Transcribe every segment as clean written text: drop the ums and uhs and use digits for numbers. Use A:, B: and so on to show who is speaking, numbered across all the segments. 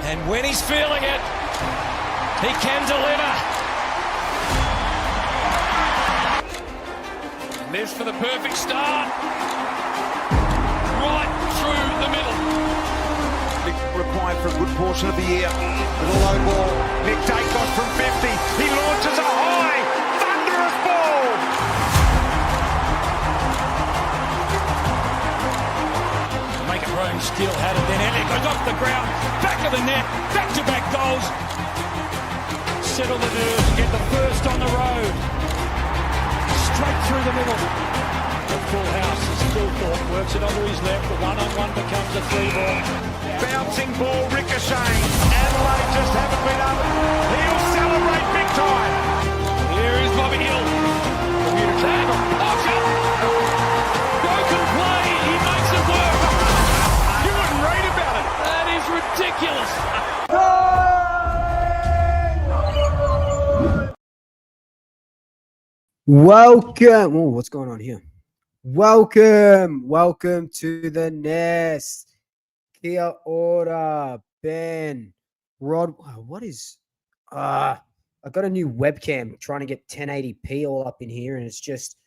A: And when he's feeling it, he can deliver. Lives for the perfect start. Right through the middle.
B: Required for a good portion of the year. Little low ball. Nick Dacos from 50. He launches a high, thunderous ball.
A: Make it roam, still had it. Then Elliott goes off the ground, back of the net, back-to-back goals. Settle the nerves, get the first on the road. Straight through the middle. The full house is still thought, works it onto his left. The one-on-one becomes a 3-ball.
B: Bouncing ball, ricocheting. Adelaide just haven't been able. He'll celebrate big time.
A: Here is Bobby Hill. Broken play, he makes it work.
B: You wouldn't read about it.
A: That is ridiculous.
C: Welcome. Oh, what's going on here? Welcome to the nest. Kia ora, Ben, Rod. What is? I got a new webcam trying to get 1080p all up in here, and it's just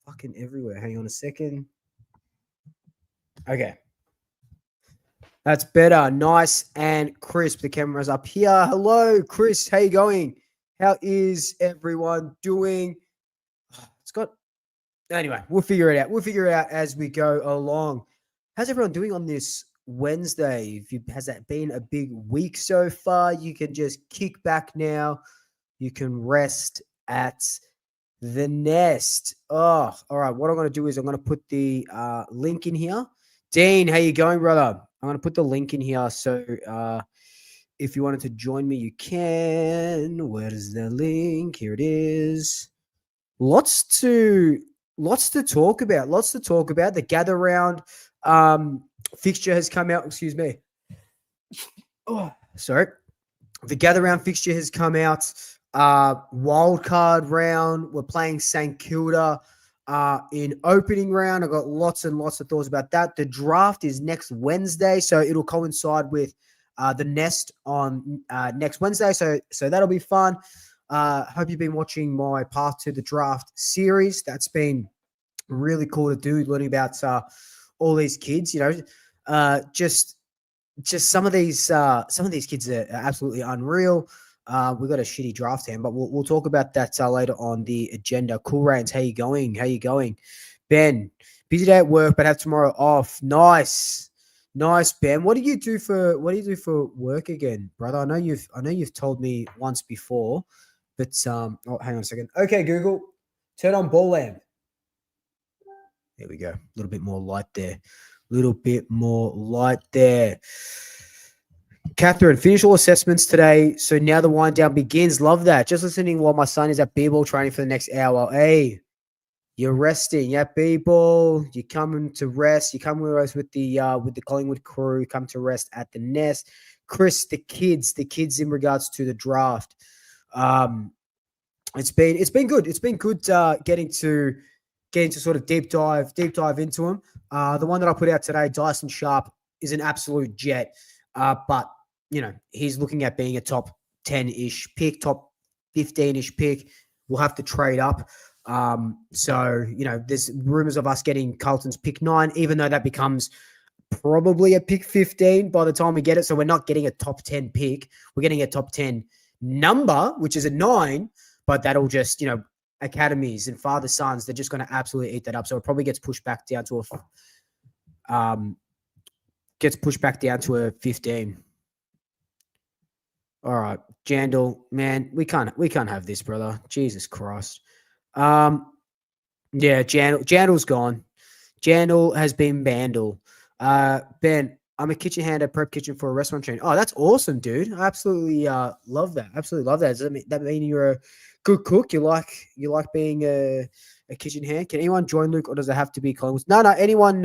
C: fucking everywhere. Hang on a second. Okay, that's better. Nice and crisp. The camera's up here. Hello, Chris. How you going? How is everyone doing? It's got. Anyway, we'll figure it out. We'll figure it out as we go along. How's everyone doing on this Wednesday? Has that been a big week so far? You can just kick back now. You can rest at the nest. Oh, all right. What I'm going to do is I'm going to put the link in here. Dean, how you going, brother? I'm going to put the link in here. So if you wanted to join me, you can. Where is the link? Here it is. Lots to talk about. The gather round fixture has come out. Excuse me. Oh, sorry. The gather round fixture has come out. Wildcard round. We're playing St Kilda in opening round. I've got lots and lots of thoughts about that. The draft is next Wednesday, so it'll coincide with the nest on next Wednesday. So that'll be fun. Hope you've been watching my Path to the Draft series. That's been really cool to do, learning about all these kids. You know, just some of these kids are absolutely unreal. We've got a shitty draft hand, but we'll talk about that later on the agenda. Cool Rains, how you going? Ben, busy day at work, but have tomorrow off. Nice, Ben. What do you do for work again, brother? I know you've told me once before, but hang on a second. Okay, Google, turn on ball lamp. There we go. A little bit more light there. Catherine, finish all assessments today. So now the wind down begins. Love that. Just listening while my son is at b-ball training for the next hour. Hey, you're resting. Yeah, b-ball. You're coming to rest. You come with us with the Collingwood crew. Come to rest at the nest. Chris, the kids in regards to the draft. It's been good. It's been good getting to sort of deep dive into them. The one that I put out today, Dyson Sharp, is an absolute jet. But you know, he's looking at being a top 10-ish pick, top 15-ish pick. We'll have to trade up. So, you know, there's rumors of us getting Carlton's pick 9, even though that becomes probably a pick 15 by the time we get it. So we're not getting a top 10 pick. We're getting a top 10 number, which is a 9, but that'll just, you know, academies and father sons, they're just going to absolutely eat that up. So it probably gets pushed back down to a 15. All right, Jandal, man, we can't have this, brother. Jesus Christ. Yeah, Jandal's gone. Jandal has been Bandal. Ben, I'm a kitchen hand at Prep Kitchen for a restaurant chain. Oh, that's awesome, dude. I absolutely love that. Does that mean you're a good cook? You like being a kitchen hand? Can anyone join, Luke, or does it have to be Collingwood? No, anyone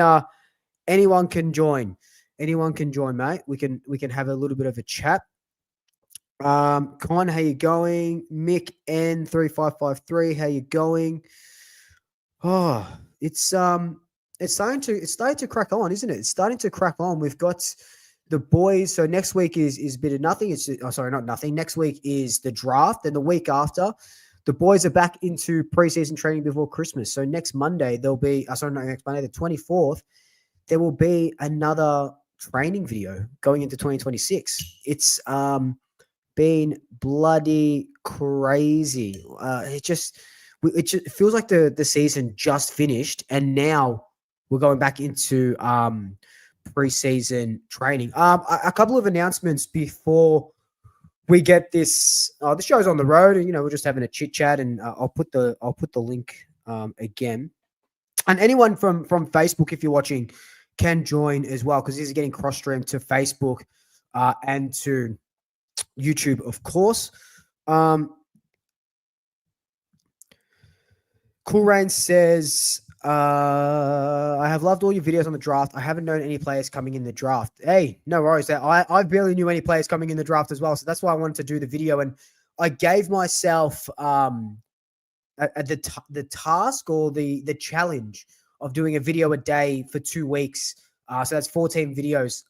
C: can join. Anyone can join, mate. We can have a little bit of a chat. Con, how you going? Mick N3553, how you going? Oh, it's starting to crack on, isn't it? It's starting to crack on. We've got the boys. So next week is a bit of nothing. It's not nothing. Next week is the draft, and the week after, the boys are back into preseason training before Christmas. So next Monday there'll be. Next Monday, the 24th, there will be another training video going into 2026. It's been bloody crazy. It just feels like the season just finished, and now we're going back into preseason training. A couple of announcements before we get this. The show's on the road, and we're just having a chit chat, and I'll put the link again. And anyone from Facebook, if you're watching, can join as well, because this is getting cross-streamed to Facebook and to YouTube, of course. Cool Rain says, I have loved all your videos on the draft. I haven't known any players coming in the draft. Hey, no worries. I barely knew any players coming in the draft as well. So that's why I wanted to do the video. And I gave myself the task or the challenge of doing a video a day for 2 weeks. So that's 14 videos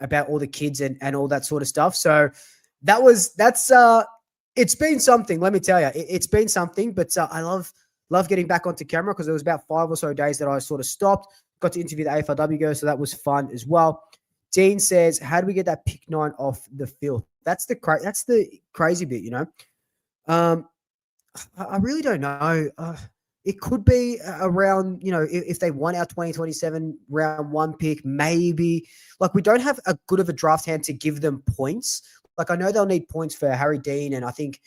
C: about all the kids and all that sort of stuff. So it's been something, let me tell you. It's been something, but I love getting back onto camera, because there was about 5 or so days that I sort of stopped, got to interview the AFLW girls, so that was fun as well. Dean says, how do we get that pick 9 off the field? That's the crazy bit, I really don't know. It could be around, if they want our 2027 round 1 pick, maybe. Like, we don't have a good of a draft hand to give them points. Like, I know they'll need points for Harry Dean, and I think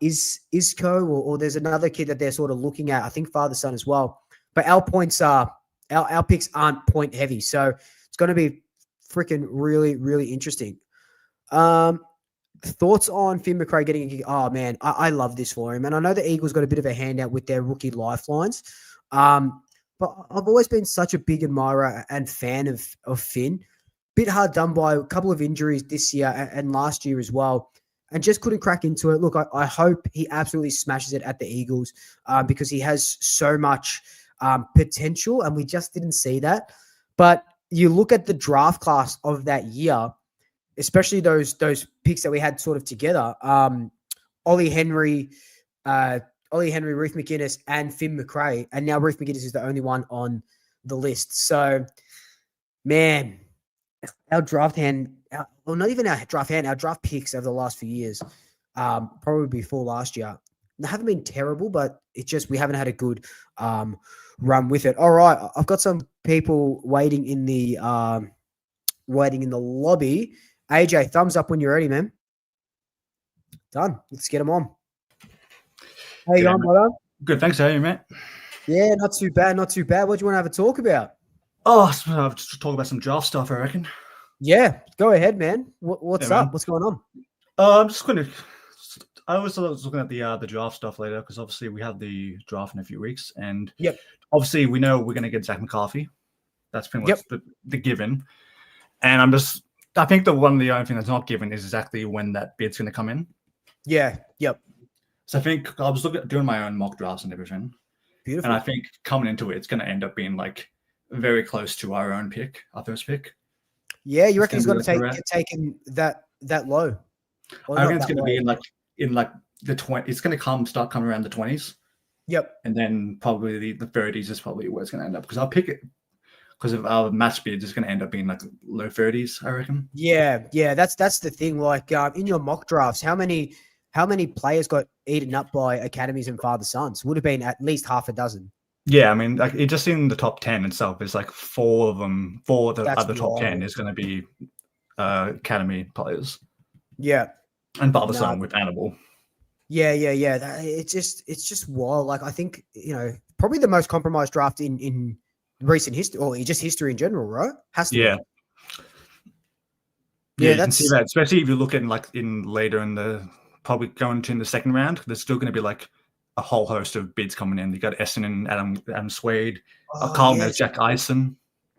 C: Isco, or there's another kid that they're sort of looking at. I think father-son as well. But our points our picks aren't point heavy. So it's going to be freaking really, really interesting. Thoughts on Finn McRae getting a kick? Oh, man, I love this for him. And I know the Eagles got a bit of a handout with their rookie lifelines. But I've always been such a big admirer and fan of Finn. Bit hard done by a couple of injuries this year and last year as well, and just couldn't crack into it. Look, I hope he absolutely smashes it at the Eagles, because he has so much potential, and we just didn't see that. But you look at the draft class of that year, especially those picks that we had sort of together, Ollie Henry, Ruth McGuinness, and Finn McRae, and now Ruth McGuinness is the only one on the list. So, man, our draft hand, not even our draft hand, our draft picks over the last few years, probably before last year, they haven't been terrible, but it's just we haven't had a good run with it. All right, I've got some people waiting in the lobby. AJ, thumbs up when you're ready, man. Done. Let's get them on. How you going, brother?
D: Good, thanks. How are you, mate?
C: Yeah, not too bad, not too bad. What do you want to have a talk about?
D: Oh, I'll just talk about some draft stuff, I reckon.
C: Yeah, go ahead, man. What's up? Man. What's going on?
D: I'm just going to. I was looking at the draft stuff later, because obviously we have the draft in a few weeks, and obviously we know we're going to get Zach McCarthy. That's pretty much the given. And I think the only thing that's not given is exactly when that bid's going to come in.
C: Yeah. Yep.
D: So I think I was doing my own mock drafts and everything.
C: Beautiful.
D: And I think coming into it, it's going to end up being like very close to our own pick, our first pick.
C: Yeah, you reckon he's going to get taken that low?
D: I reckon it's going to be in like the 20. It's going to start coming around the 20s.
C: Yep.
D: And then probably the 30s is probably where it's going to end up, because I'll pick it because of our match bids. It's going to end up being like low 30s, I reckon.
C: Yeah. That's the thing. Like in your mock drafts, how many players got eaten up by academies and father sons? Would have been at least half a dozen.
D: Yeah, I mean, like it just in the top 10 itself is like 4 of them. 4 of the
C: That's
D: other top 10 is going to be academy players.
C: Yeah,
D: and father son with Annabelle.
C: Yeah. It's just wild. Like I think probably the most compromised draft in recent history, or just history in general, right? Has to.
D: Yeah.
C: Yeah,
D: you can see that, especially if you look at later in the probably going to in the second round. There's still going to be like a whole host of bids coming in. You got Essendon, Adam Swade, Carlton has Jack Eisen.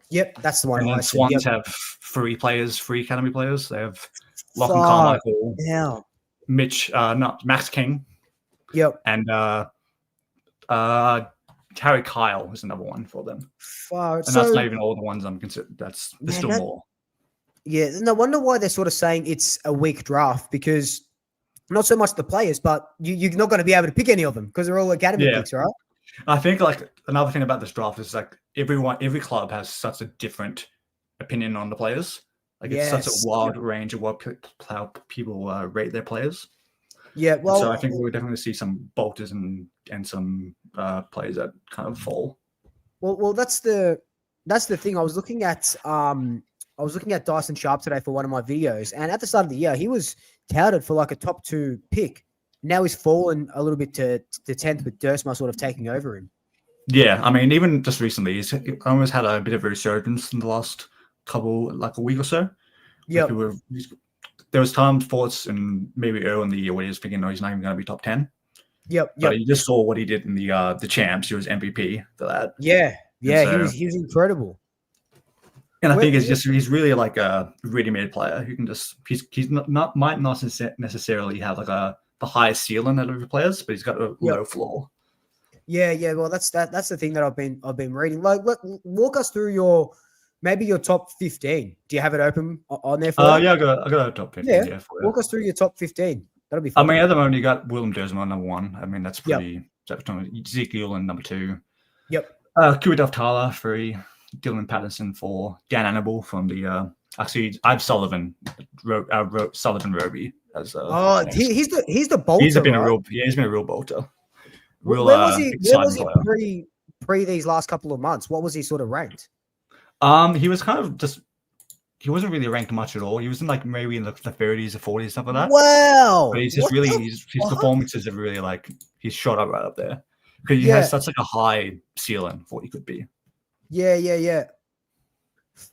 C: Yep, that's the one.
D: And then Swans have 3 academy players. They have Lachlan Carmichael, Max King.
C: Yep.
D: And Harry Kyle is another one for them.
C: Far.
D: And that's not even all the ones I'm considering. There's still more.
C: Yeah, no wonder why they're sort of saying it's a weak draft, because not so much the players, but you're not going to be able to pick any of them because they're all academy picks, right?
D: I think like another thing about this draft is like every club has such a different opinion on the players. Like it's such a wide range of how people rate their players.
C: Yeah, well,
D: so I think we're definitely see some bolters and some players that kind of fall.
C: Well, that's the thing. I was looking at Dyson Sharp today for one of my videos, and at the start of the year, he was touted for like a top 2 pick. Now he's fallen a little bit to 10th, with Dursma sort of taking over him.
D: Yeah, I mean, even just recently, he's almost had a bit of a resurgence in the last a week or so.
C: Yeah,
D: there was times thoughts and maybe early in the year where he was thinking, no, he's not even going to be top 10.
C: Yep.
D: But you just saw what he did in the champs. He was MVP for that.
C: Yeah, so, he was incredible.
D: And I think he's really like a ready-made player who can just might not necessarily have like the highest ceiling out of the players, but he's got a low floor.
C: Yeah. Well, that's the thing that I've been reading. Like, walk us through your top 15. Do you have it open on there for?
D: Yeah, I got a top 15. Yeah,
C: walk us through your top 15. That'll be fun.
D: I mean, at the moment you got Willem Dersma number 1. I mean, that's pretty. Ezekiel in number 2.
C: Yep.
D: Kuidov Tala 3. Dylan Patterson 4. Dan Annable from the actually I've Sullivan wrote Sullivan Roby as
C: he's the bolter.
D: He's been a real bolter.
C: Where was he pre these last couple of months? What was he sort of ranked?
D: He was kind of just. He wasn't really ranked much at all. He was in like maybe in the 30s or 40s, stuff like that.
C: Wow!
D: But he's just his performances have really like he's shot up right up there because he has such like a high ceiling for what he could be.
C: Yeah.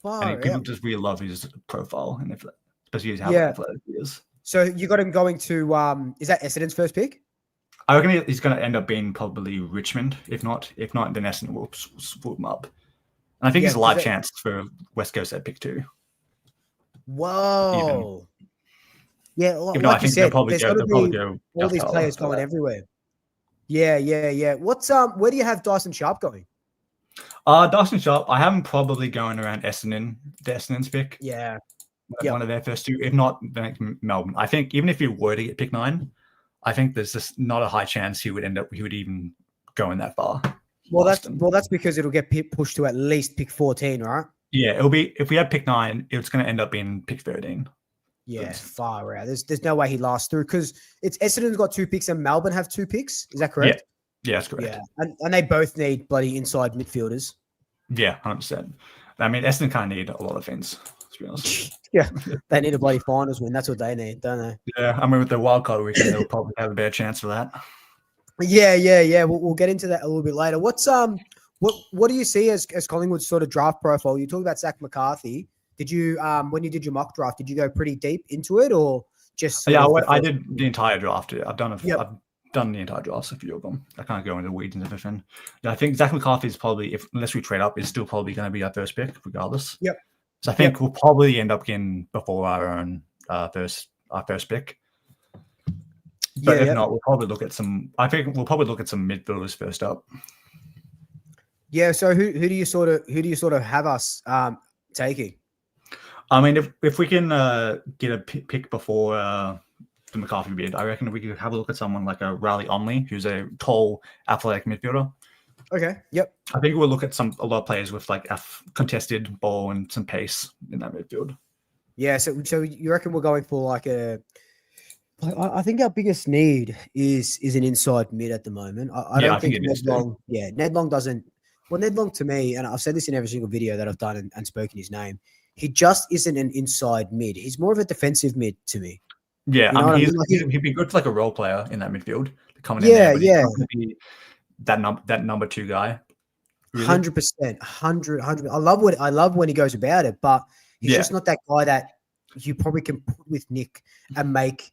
D: And people just really love his profile, and especially how athletic he is.
C: So you got him going to is that Essendon's first pick?
D: I reckon he's going to end up being probably Richmond. If not, then Essendon will swoop him up. And I think there's a live chance for West Coast at pick 2.
C: Whoa.
D: Like you said, there's going to be
C: all these players going everywhere. Yeah. What's where do you have Dyson Sharp going?
D: Dyson Sharp, I have him probably going around Essendon's pick.
C: Yeah.
D: One of their first 2, if not Melbourne. I think even if he were to get pick 9, I think there's just not a high chance he would even go in that far.
C: Well, that's because it'll get pushed to at least pick 14, right?
D: Yeah, it'll be if we had pick 9, it's going to end up being pick 13.
C: Yeah, far out. There's no way he lasts through because it's Essendon's got 2 picks and Melbourne have 2 picks. Is that correct?
D: Yeah, that's correct.
C: Yeah, and they both need bloody inside midfielders.
D: Yeah, 100%. I mean, Essendon kind of need a lot of things, to be honest.
C: Yeah, they need a bloody finals win. That's what they need, don't they?
D: Yeah, I mean, with the wildcard weekend, they'll probably have a better chance for that.
C: Yeah. We'll get into that a little bit later. What do you see as Collingwood's sort of draft profile? You talk about Zach McCarthy. Did you when you did your mock draft, did you go pretty deep into it or just?
D: Yeah, I did the entire draft. I've done the entire draft, a few of them. I can't go into the weeds and everything. Yeah, I think Zach McCarthy is probably, unless we trade up, is still probably going to be our first pick, regardless.
C: Yep.
D: So I think we'll probably end up getting before our own first pick. But if not, we'll probably look at some. I think we'll probably look at some midfielders first up.
C: Yeah. So who do you sort of have us taking?
D: I mean, if we can get a pick before the McCarthy bid, I reckon we could have a look at someone like a Riley Omley, who's a tall, athletic midfielder.
C: Okay. Yep.
D: I think we'll look at a lot of players with like a contested ball and some pace in that midfield. Yeah.
C: So you reckon we're going for like a? I think our biggest need is an inside mid at the moment. I don't think Ned Long. Yeah, Ned Long doesn't. Well, Ned Long to me, and I've said this in every single video that I've done and spoken his name, he just isn't an inside mid. He's more of a defensive mid to me.
D: Yeah, you know he'd be good for like a role player in that midfield. Coming in there, he's not be that number 2 guy.
C: 100%, 100. I love when he goes about it, but he's just not that guy that you probably can put with Nick and make.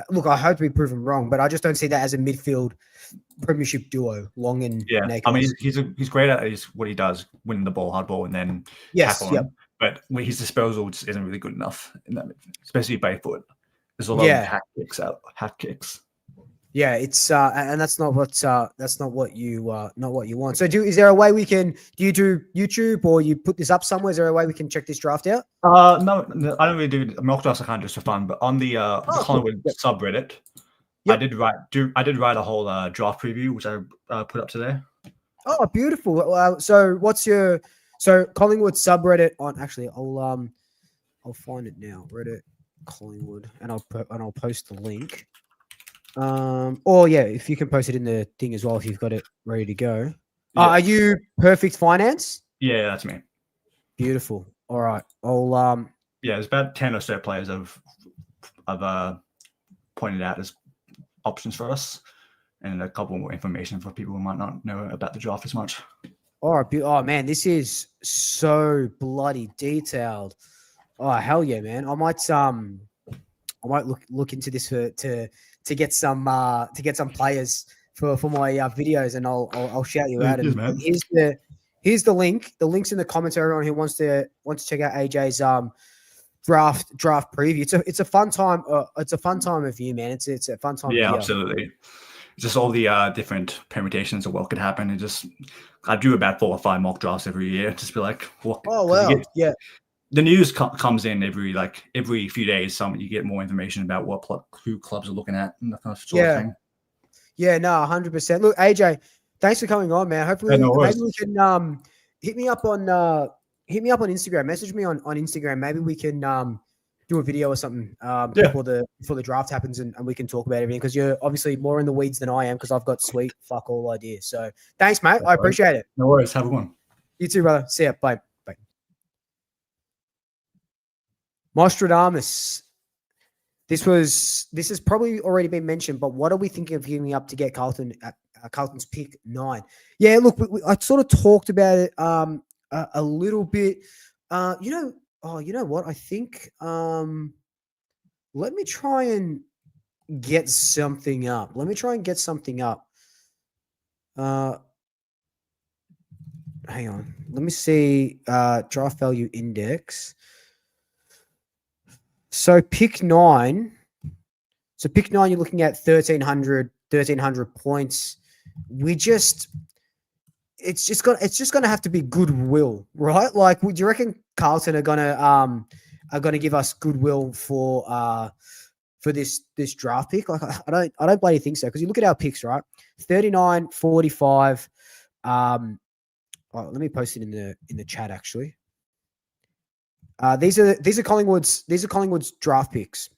C: Look, I hope to be proven wrong, but I just don't see that as a midfield premiership duo, Long and Naked.
D: I mean, he's great at what he does, winning the ball, hard ball, and then tackle him. But his disposal just isn't really good enough in that midfield, especially by foot. There's a lot of hack kicks.
C: Yeah, it's and that's not what you want. So is there a way we can do you do YouTube or you put this up somewhere? Is there a way we can check this draft out?
D: No, I don't really do mock drafts. I can't just for fun, but on the
C: Cool.
D: Collingwood
C: Yep.
D: subreddit,
C: Yep.
D: I did write a whole draft preview, which I put up today.
C: Oh, beautiful. So Collingwood subreddit on actually I'll find it now. Reddit Collingwood and I'll post the link. Or yeah, if you can post it in the thing as well, if you've got it ready to go.
D: Yeah.
C: Are you Perfect Finance?
D: Yeah, that's me.
C: Beautiful. All right. I'll
D: yeah, there's about 10 or so players I've pointed out as options for us, and a couple more information for people who might not know about the draft as much.
C: All right. Oh man, this is so bloody detailed. Oh hell yeah, man! I might look into this to get some players for my videos, and I'll shout you out. And here's the link. The link's in the comments. Everyone who wants to check out AJ's draft preview. It's a fun time. It's a fun time of year, man. It's a fun time.
D: Yeah,
C: of year.
D: Absolutely. Just all the different permutations of what could happen. And just I do about 4 or 5 mock drafts every year. Just be like, what?
C: Oh wow, yeah.
D: The news comes in every few days. You get more information about who clubs are looking at and that kind of sort of thing.
C: Yeah, no, 100%. Look, AJ, thanks for coming on, man. Hopefully, maybe we can hit me up on Instagram. Message me on Instagram. Maybe we can do a video or something before the draft happens, and we can talk about everything, because you're obviously more in the weeds than I am, because I've got sweet fuck all ideas. So thanks, mate. I appreciate it.
D: No worries. Have a good one.
C: You too, brother. See ya. Bye. Nostradamus. This has probably already been mentioned, but what are we thinking of giving up to get Carlton at Carlton's pick 9? Yeah, look, I sort of talked about it a little bit. You know what? I think let me try and get something up. Hang on. Let me see draft value index. So pick 9. You're looking at 1,300 points. It's just gonna have to be goodwill, right? Like, do you reckon Carlton are gonna give us goodwill for this draft pick? Like, I don't bloody think so, because you look at our picks, right? 39, 45. Let me post it in the chat actually. These are Collingwood's draft picks.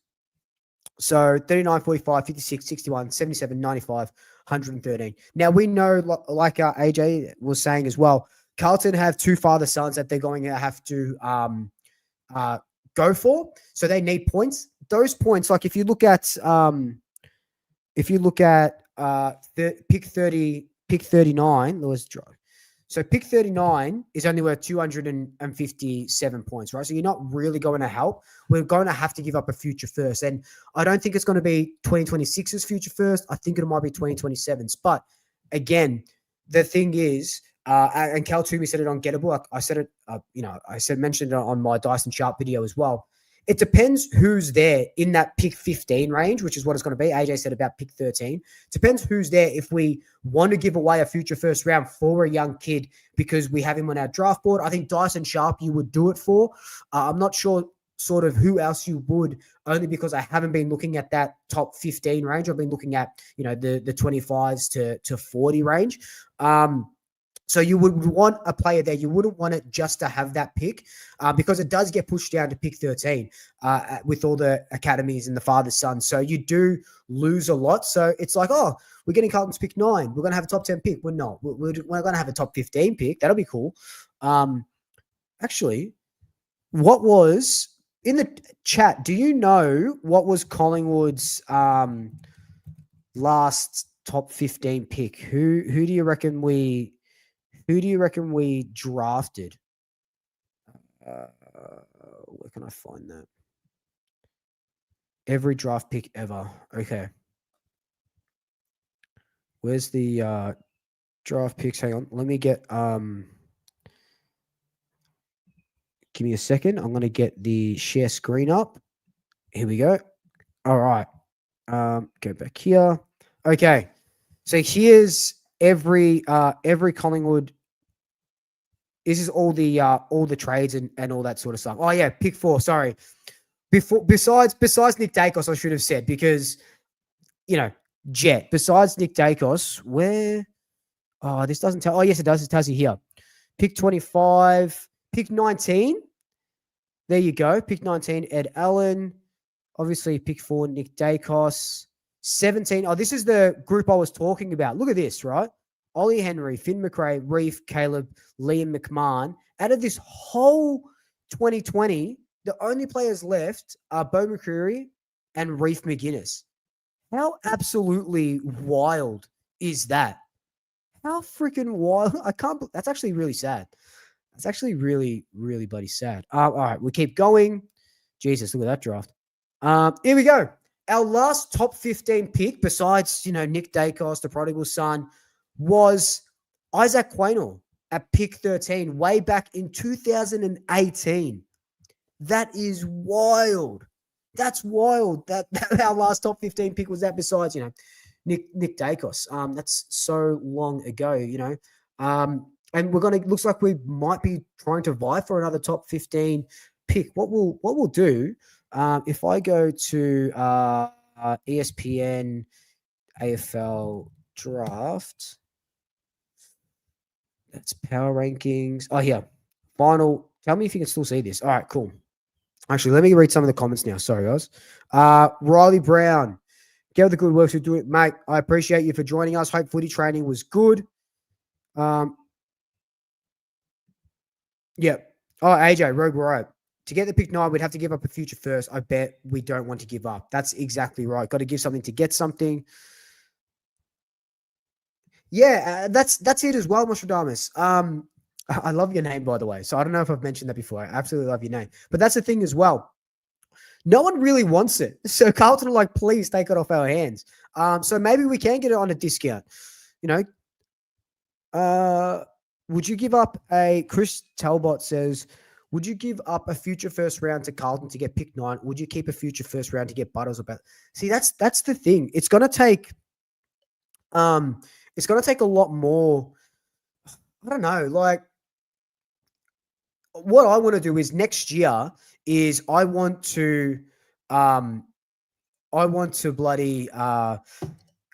C: So 39, 45, 56, 61, 77, 95, 113. Now we know, like AJ was saying as well, Carlton have 2 father sons that they're going to have to go for. So they need points. Those points, like if you look at pick 30, pick 39, Lewis Drive. So pick 39 is only worth 257 points, right? So you're not really going to help. We're going to have to give up a future first. And I don't think it's going to be 2026's future first. I think it might be 2027's. But again, the thing is, and Cal Toomey said it on Gettable. I said it, mentioned it on my Dyson Sharp video as well. It depends who's there in that pick 15 range, which is what it's going to be. AJ said about pick 13. Depends who's there if we want to give away a future first round for a young kid because we have him on our draft board. I think Dyson Sharp you would do it for. I'm not sure sort of who else you would, only because I haven't been looking at that top 15 range. I've been looking at, the 25s to 40 range. So you would want a player there. You wouldn't want it just to have that pick because it does get pushed down to pick 13 with all the academies and the father's son. So you do lose a lot. So it's like, oh, we're getting Carlton's pick 9. We're going to have a top 10 pick. We're not. We're going to have a top 15 pick. That'll be cool. Actually, what was in the chat? Do you know what was Collingwood's last top 15 pick? Who do you reckon we drafted? Where can I find that? Every draft pick ever. Okay. Where's the draft picks? Hang on. Let me get give me a second. I'm going to get the share screen up. Here we go. All right. Go back here. Okay. So here's every Collingwood. This is all the trades and all that sort of stuff. Oh yeah, pick 4. Sorry. Besides Nick Dacos, I should have said, because Jet. Besides Nick Dacos, where? Oh, this doesn't tell. Oh yes, it does. It tells you here. Pick 25. Pick 19. There you go. Pick 19. Ed Allen. Obviously, pick 4. Nick Dacos. 17. Oh, this is the group I was talking about. Look at this, right? Ollie Henry, Finn McRae, Reef, Caleb, Liam McMahon. Out of this whole 2020, the only players left are Bo McCreary and Reef McGuinness. How absolutely wild is that? How freaking wild. I can't. That's actually really sad. That's actually really, really bloody sad. All right, we keep going. Jesus, look at that draft. Here we go. Our last top 15 pick, besides, Nick Dacos, the prodigal son, was Isaac Quaynor at pick 13, way back in 2018. That is wild. That's wild. That our last top 15 pick was that, besides, Nick Dacos. That's so long ago, and looks like we might be trying to vie for another top 15 pick. What we'll do, if I go to ESPN AFL draft, that's power rankings. Oh, here. Final. Tell me if you can still see this. All right, cool. Actually, let me read some of the comments now. Sorry, guys. Riley Brown. Get with the good work to do it, mate. I appreciate you for joining us. Hope footy training was good. Yeah. Oh, AJ, Rogue Riot. To get the pick 9, we'd have to give up a future first. I bet we don't want to give up. That's exactly right. Got to give something to get something. Yeah, that's it as well, Nostradamus. I love your name, by the way. So I don't know if I've mentioned that before. I absolutely love your name. But that's the thing as well. No one really wants it. So Carlton are like, please take it off our hands. So maybe we can get it on a discount. Would you give up Chris Talbot says, would you give up a future first round to Carlton to get pick 9? Would you keep a future first round to get Butters? See, that's the thing. It's going to take a lot more. I don't know. Like, what I want to do is next year is I want to bloody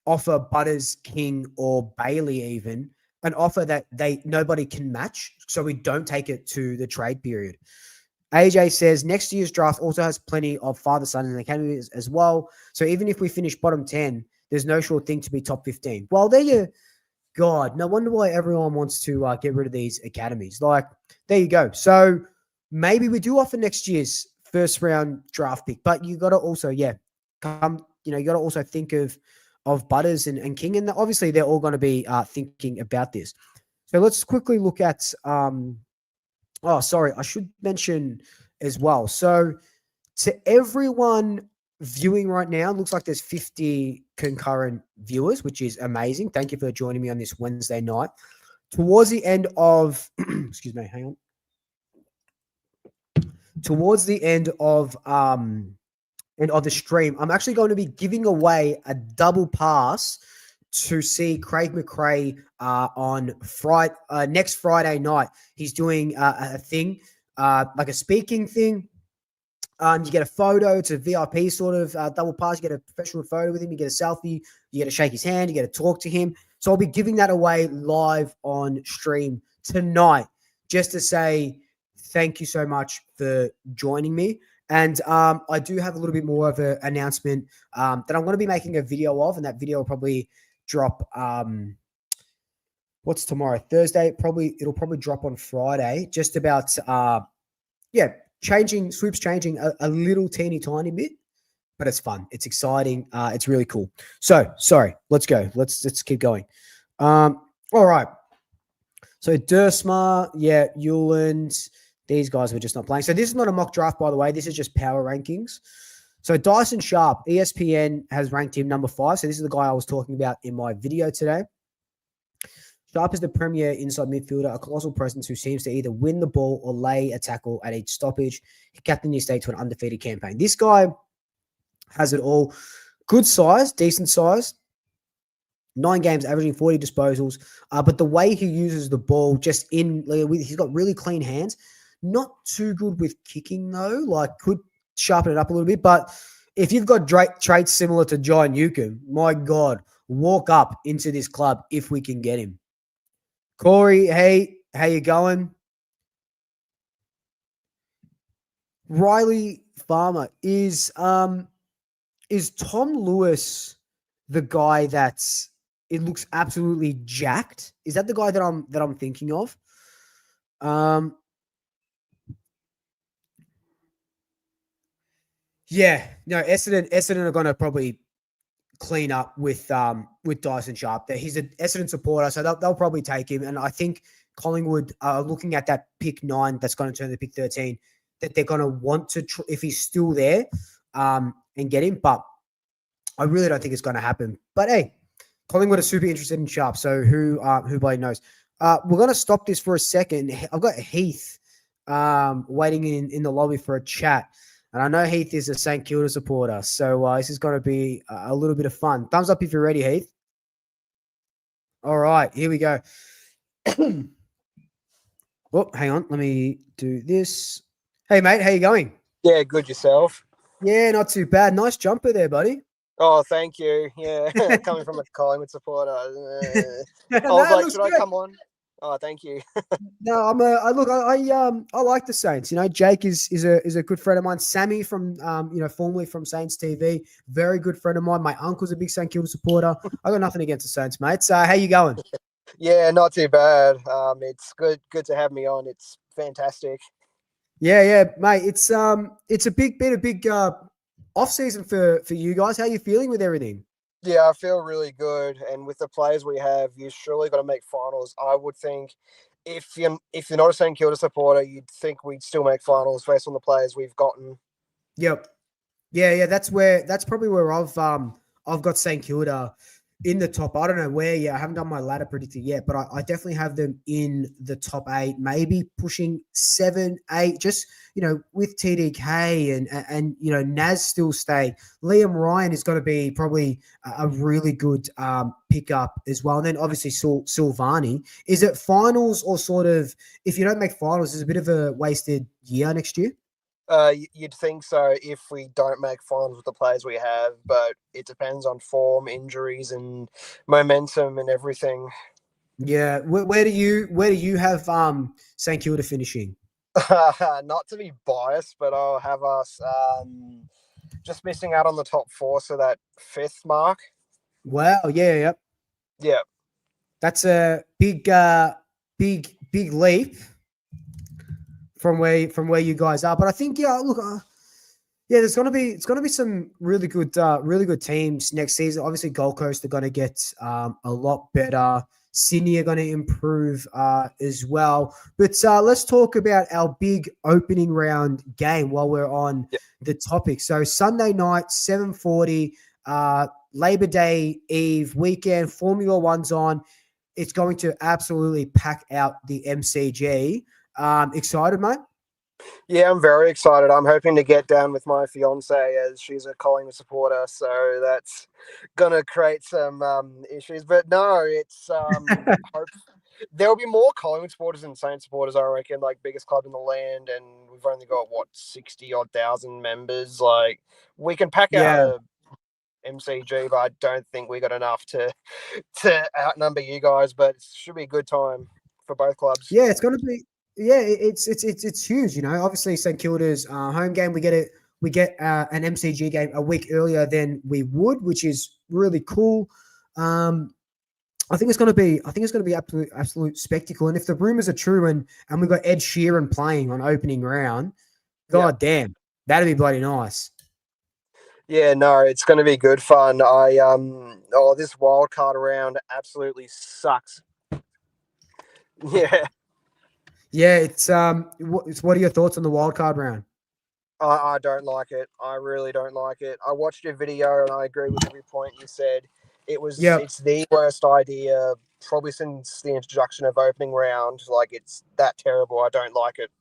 C: offer Butters, King, or Bailey even an offer that nobody can match, so we don't take it to the trade period. AJ says next year's draft also has plenty of father son in the academy as well. So even if we finish bottom 10, there's no sure thing to be top 15. Well, there you God, no wonder why everyone wants to get rid of these academies. Like, there you go. So maybe we do offer next year's first round draft pick, but you got to also, you got to also think of Butters and King, and obviously they're all going to be thinking about this. So let's quickly look at, I should mention as well. So to everyone viewing right now, looks like there's 50 concurrent viewers, which is amazing. Thank you for joining me on this Wednesday night. Towards the end of, excuse me, hang on. Towards the end of the stream, I'm actually going to be giving away a double pass to see Craig McRae on next Friday night. He's doing a thing, like a speaking thing. You get a photo. It's a VIP sort of double pass. You get a professional photo with him. You get a selfie. You get to shake his hand. You get to talk to him. So I'll be giving that away live on stream tonight, just to say thank you so much for joining me. And I do have a little bit more of an announcement that I'm going to be making a video of, and that video will probably drop. What's tomorrow? Thursday. It'll probably drop on Friday. Just about Swoop's changing a little teeny tiny bit, but it's fun. It's exciting. It's really cool. So sorry, let's go. Let's keep going. All right. So Dersma, Euland, these guys were just not playing. So this is not a mock draft, by the way. This is just power rankings. So Dyson Sharp, ESPN has ranked him number 5. So this is the guy I was talking about in my video today. Sharp is the premier inside midfielder, a colossal presence who seems to either win the ball or lay a tackle at each stoppage. He captained his state to an undefeated campaign. This guy has it all. Good size, decent size. 9 games, averaging 40 disposals. But the way he uses the ball, he's got really clean hands. Not too good with kicking though. Like could sharpen it up a little bit. But if you've got traits similar to John Newcomb, my God, walk up into this club if we can get him. Corey, hey, how you going? Riley Farmer, is Tom Lewis the guy it looks absolutely jacked? Is that the guy that I'm thinking of? Yeah, no, Essendon are going to probably clean up with Dyson Sharp. He's an Essendon supporter, so they'll probably take him. And I think Collingwood are looking at that pick 9 that's going to turn the pick 13, that they're going to want to, if he's still there, and get him. But I really don't think it's going to happen. But hey, Collingwood are super interested in Sharp, so who bloody knows? We're going to stop this for a second. I've got Heath waiting in the lobby for a chat. And I know Heath is a St Kilda supporter, so this is going to be a little bit of fun. Thumbs up if you're ready, Heath. All right, here we go. Oh, hang on. Let me do this. Hey, mate, how you going?
E: Yeah, good yourself.
C: Yeah, not too bad. Nice jumper there, buddy.
E: Oh, thank you. Yeah, coming from a Collingwood supporter. I was like, should I come on? Oh, thank you.
C: No, I like the Saints. You know, Jake is a good friend of mine. Sammy from formerly from Saints TV, very good friend of mine. My uncle's a big St Kilda supporter. I got nothing against the Saints, mate. So how you going?
E: Yeah, not too bad. It's good to have me on. It's fantastic.
C: Yeah, mate. It's a big off season for you guys. How are you feeling with everything?
E: Yeah, I feel really good, and with the players we have, you surely got to make finals. I would think if you're not a St Kilda supporter, you'd think we'd still make finals based on the players we've gotten.
C: Yep. Yeah. That's probably where I've got St Kilda in the top. I don't know where yet. I haven't done my ladder predictor yet, but I definitely have them in the top 8, maybe pushing 7, 8. Just with TDK and Naz still staying. Liam Ryan is going to be probably a really good pickup as well. And then obviously Silvani. Is it finals or sort of, if you don't make finals, is it a bit of a wasted year next year?
E: You'd think so if we don't make finals with the players we have, but it depends on form, injuries, and momentum and everything.
C: Yeah, where do you have St Kilda finishing?
E: Not to be biased, but I'll have us just missing out on the top 4, so that 5th mark.
C: Wow, yeah. That's a big leap from where you guys are. But I think it's going to be some really good teams next season. Obviously, Gold Coast are going to get a lot better. Sydney are going to improve as well. But let's talk about our big opening round game while we're on the topic. So Sunday night, 7:40, Labor Day Eve weekend, Formula One's on. It's going to absolutely pack out the MCG. Excited, mate?
E: Yeah, I'm very excited. I'm hoping to get down with my fiance as she's a Collingwood supporter, so that's gonna create some issues. But no, it's there'll be more Collingwood supporters than Saints supporters, I reckon. Like, biggest club in the land, and we've only got 60,000 members. Like, we can pack out a MCG, but I don't think we got enough to outnumber you guys. But it should be a good time for both clubs.
C: Yeah, it's going to be. Yeah, it's huge. Obviously St Kilda's home game. We get an MCG game a week earlier than we would, which is really cool. I think it's going to be absolute spectacle. And if the rumors are true, and we've got Ed Sheeran playing on opening round, God damn, that'd be bloody nice.
E: Yeah, no, it's going to be good fun. This wildcard round absolutely sucks. Yeah.
C: Yeah, it's what are your thoughts on the wildcard round?
E: I don't like it. I really don't like it. I watched your video and I agree with every point you said. It's the worst idea probably since the introduction of opening round. Like, it's that terrible. I don't like it.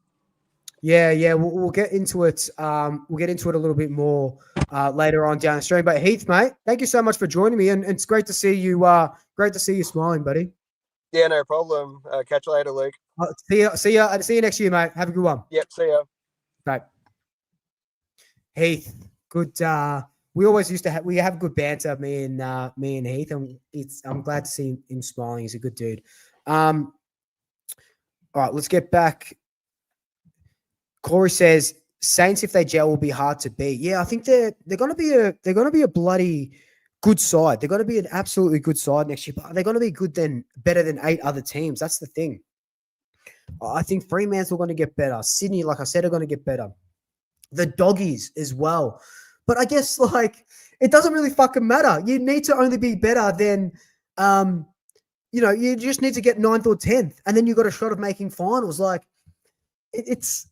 C: Yeah, we'll get into it. We'll get into it a little bit more later on down the stream. But Heath, mate, thank you so much for joining me, and it's great to see you. Great to see you smiling, buddy.
E: Yeah, no problem. Catch you later, Luke.
C: See you next year, mate. Have a good one.
E: Yep, see ya.
C: Bye. Heath, good. We always used to have good banter, me and Heath, and I'm glad to see him smiling. He's a good dude. All right, let's get back. Corey says Saints, if they gel, will be hard to beat. Yeah, I think they're gonna be a bloody good side. They're gonna be an absolutely good side next year, but they're gonna be better than 8 other teams. That's the thing. I think Fremantle's going to get better. Sydney, like I said, are going to get better. The Doggies as well. But I guess, it doesn't really fucking matter. You need to only be better than, you just need to get 9th or 10th, and then you've got a shot of making finals. It's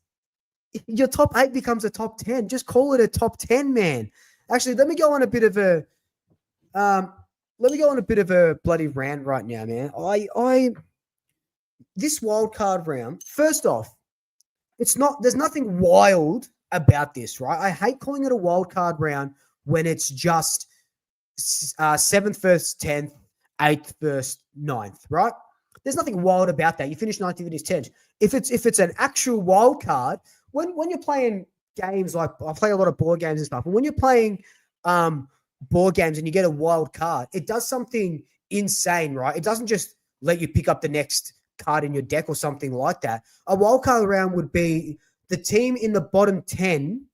C: your top 8 becomes a top 10. Just call it a top 10, man. Actually, let me go on a bit of a bloody rant right now, man. This wildcard round, first off, there's nothing wild about this, right? I hate calling it a wildcard round when it's just 7th versus 10th, 8th versus 9th, right? There's nothing wild about that. You finish 9th, you finish 10th. If it's an actual wildcard, when you're playing games, like I play a lot of board games and stuff, and when you're playing board games and you get a wild card, it does something insane, right? It doesn't just let you pick up the next card in your deck or something like that. A wildcard round would be the team in the bottom 10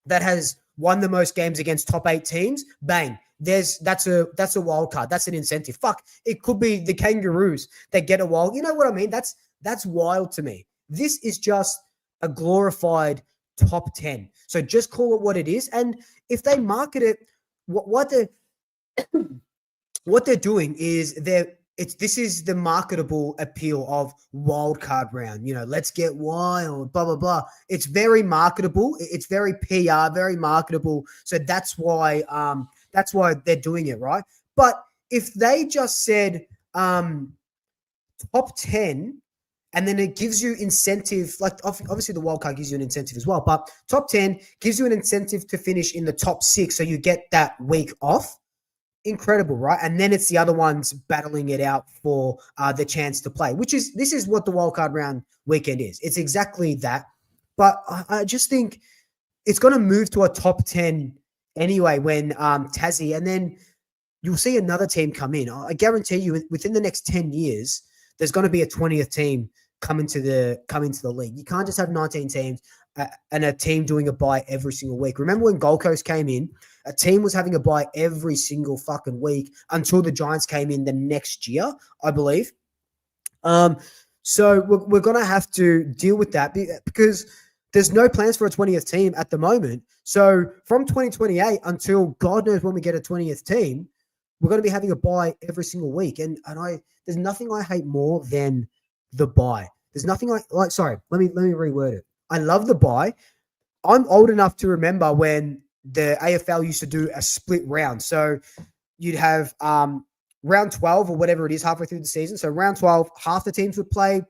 C: that has won the most games against top 8 teams. Bang. That's a wild card. That's an incentive. Fuck. It could be the Kangaroos that get a wild. You know what I mean? That's wild to me. This is just a glorified top 10. So just call it what it is. And if they market it, what they're doing is this is the marketable appeal of wildcard round. Let's get wild, blah, blah, blah. It's very marketable. It's very PR, very marketable. So that's why they're doing it, right? But if they just said top 10, and then it gives you incentive, like obviously the wildcard gives you an incentive as well, but top 10 gives you an incentive to finish in the top 6, so you get that week off. Incredible, right? And then it's the other ones battling it out for the chance to play, this is what the wildcard round weekend is. It's exactly that. But I just think it's going to move to a top 10 anyway when Tassie, and then you'll see another team come in. I guarantee you within the next 10 years, there's going to be a 20th team come into the league. You can't just have 19 teams and a team doing a bye every single week. Remember when Gold Coast came in, a team was having a bye every single fucking week until the Giants came in the next year, I believe. So we're going to have to deal with that because there's no plans for a 20th team at the moment. So from 2028 until God knows when we get a 20th team, we're going to be having a bye every single week. And there's nothing I hate more than the bye. There's nothing sorry, let me reword it. I love the bye. I'm old enough to remember when the AFL used to do a split round. So you'd have round 12 or whatever it is halfway through the season. So round 12, half the teams would play.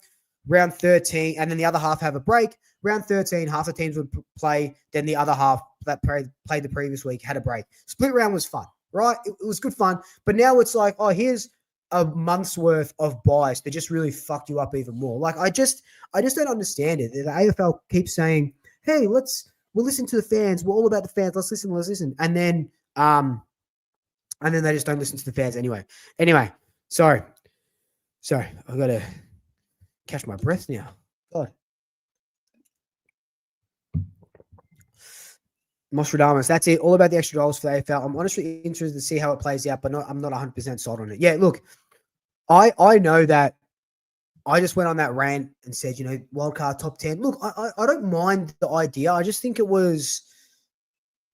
C: Round 13, and then the other half have a break. Round 13, half the teams would play. Then the other half that played the previous week had a break. Split round was fun, right? It was good fun. But now it's like, oh, here's a month's worth of buys to just really fuck you up even more. I just don't understand it. The AFL keeps saying, hey, we'll listen to the fans. We're all about the fans. Let's listen. And then they just don't listen to the fans anyway. Anyway, sorry. I've got to catch my breath now. God. Nostradamus, that's it. All about the extra goals for the AFL. I'm honestly interested to see how it plays out, but I'm not 100% sold on it. Yeah, look, I know that I just went on that rant and said, wildcard top 10. Look, I don't mind the idea. I just think it was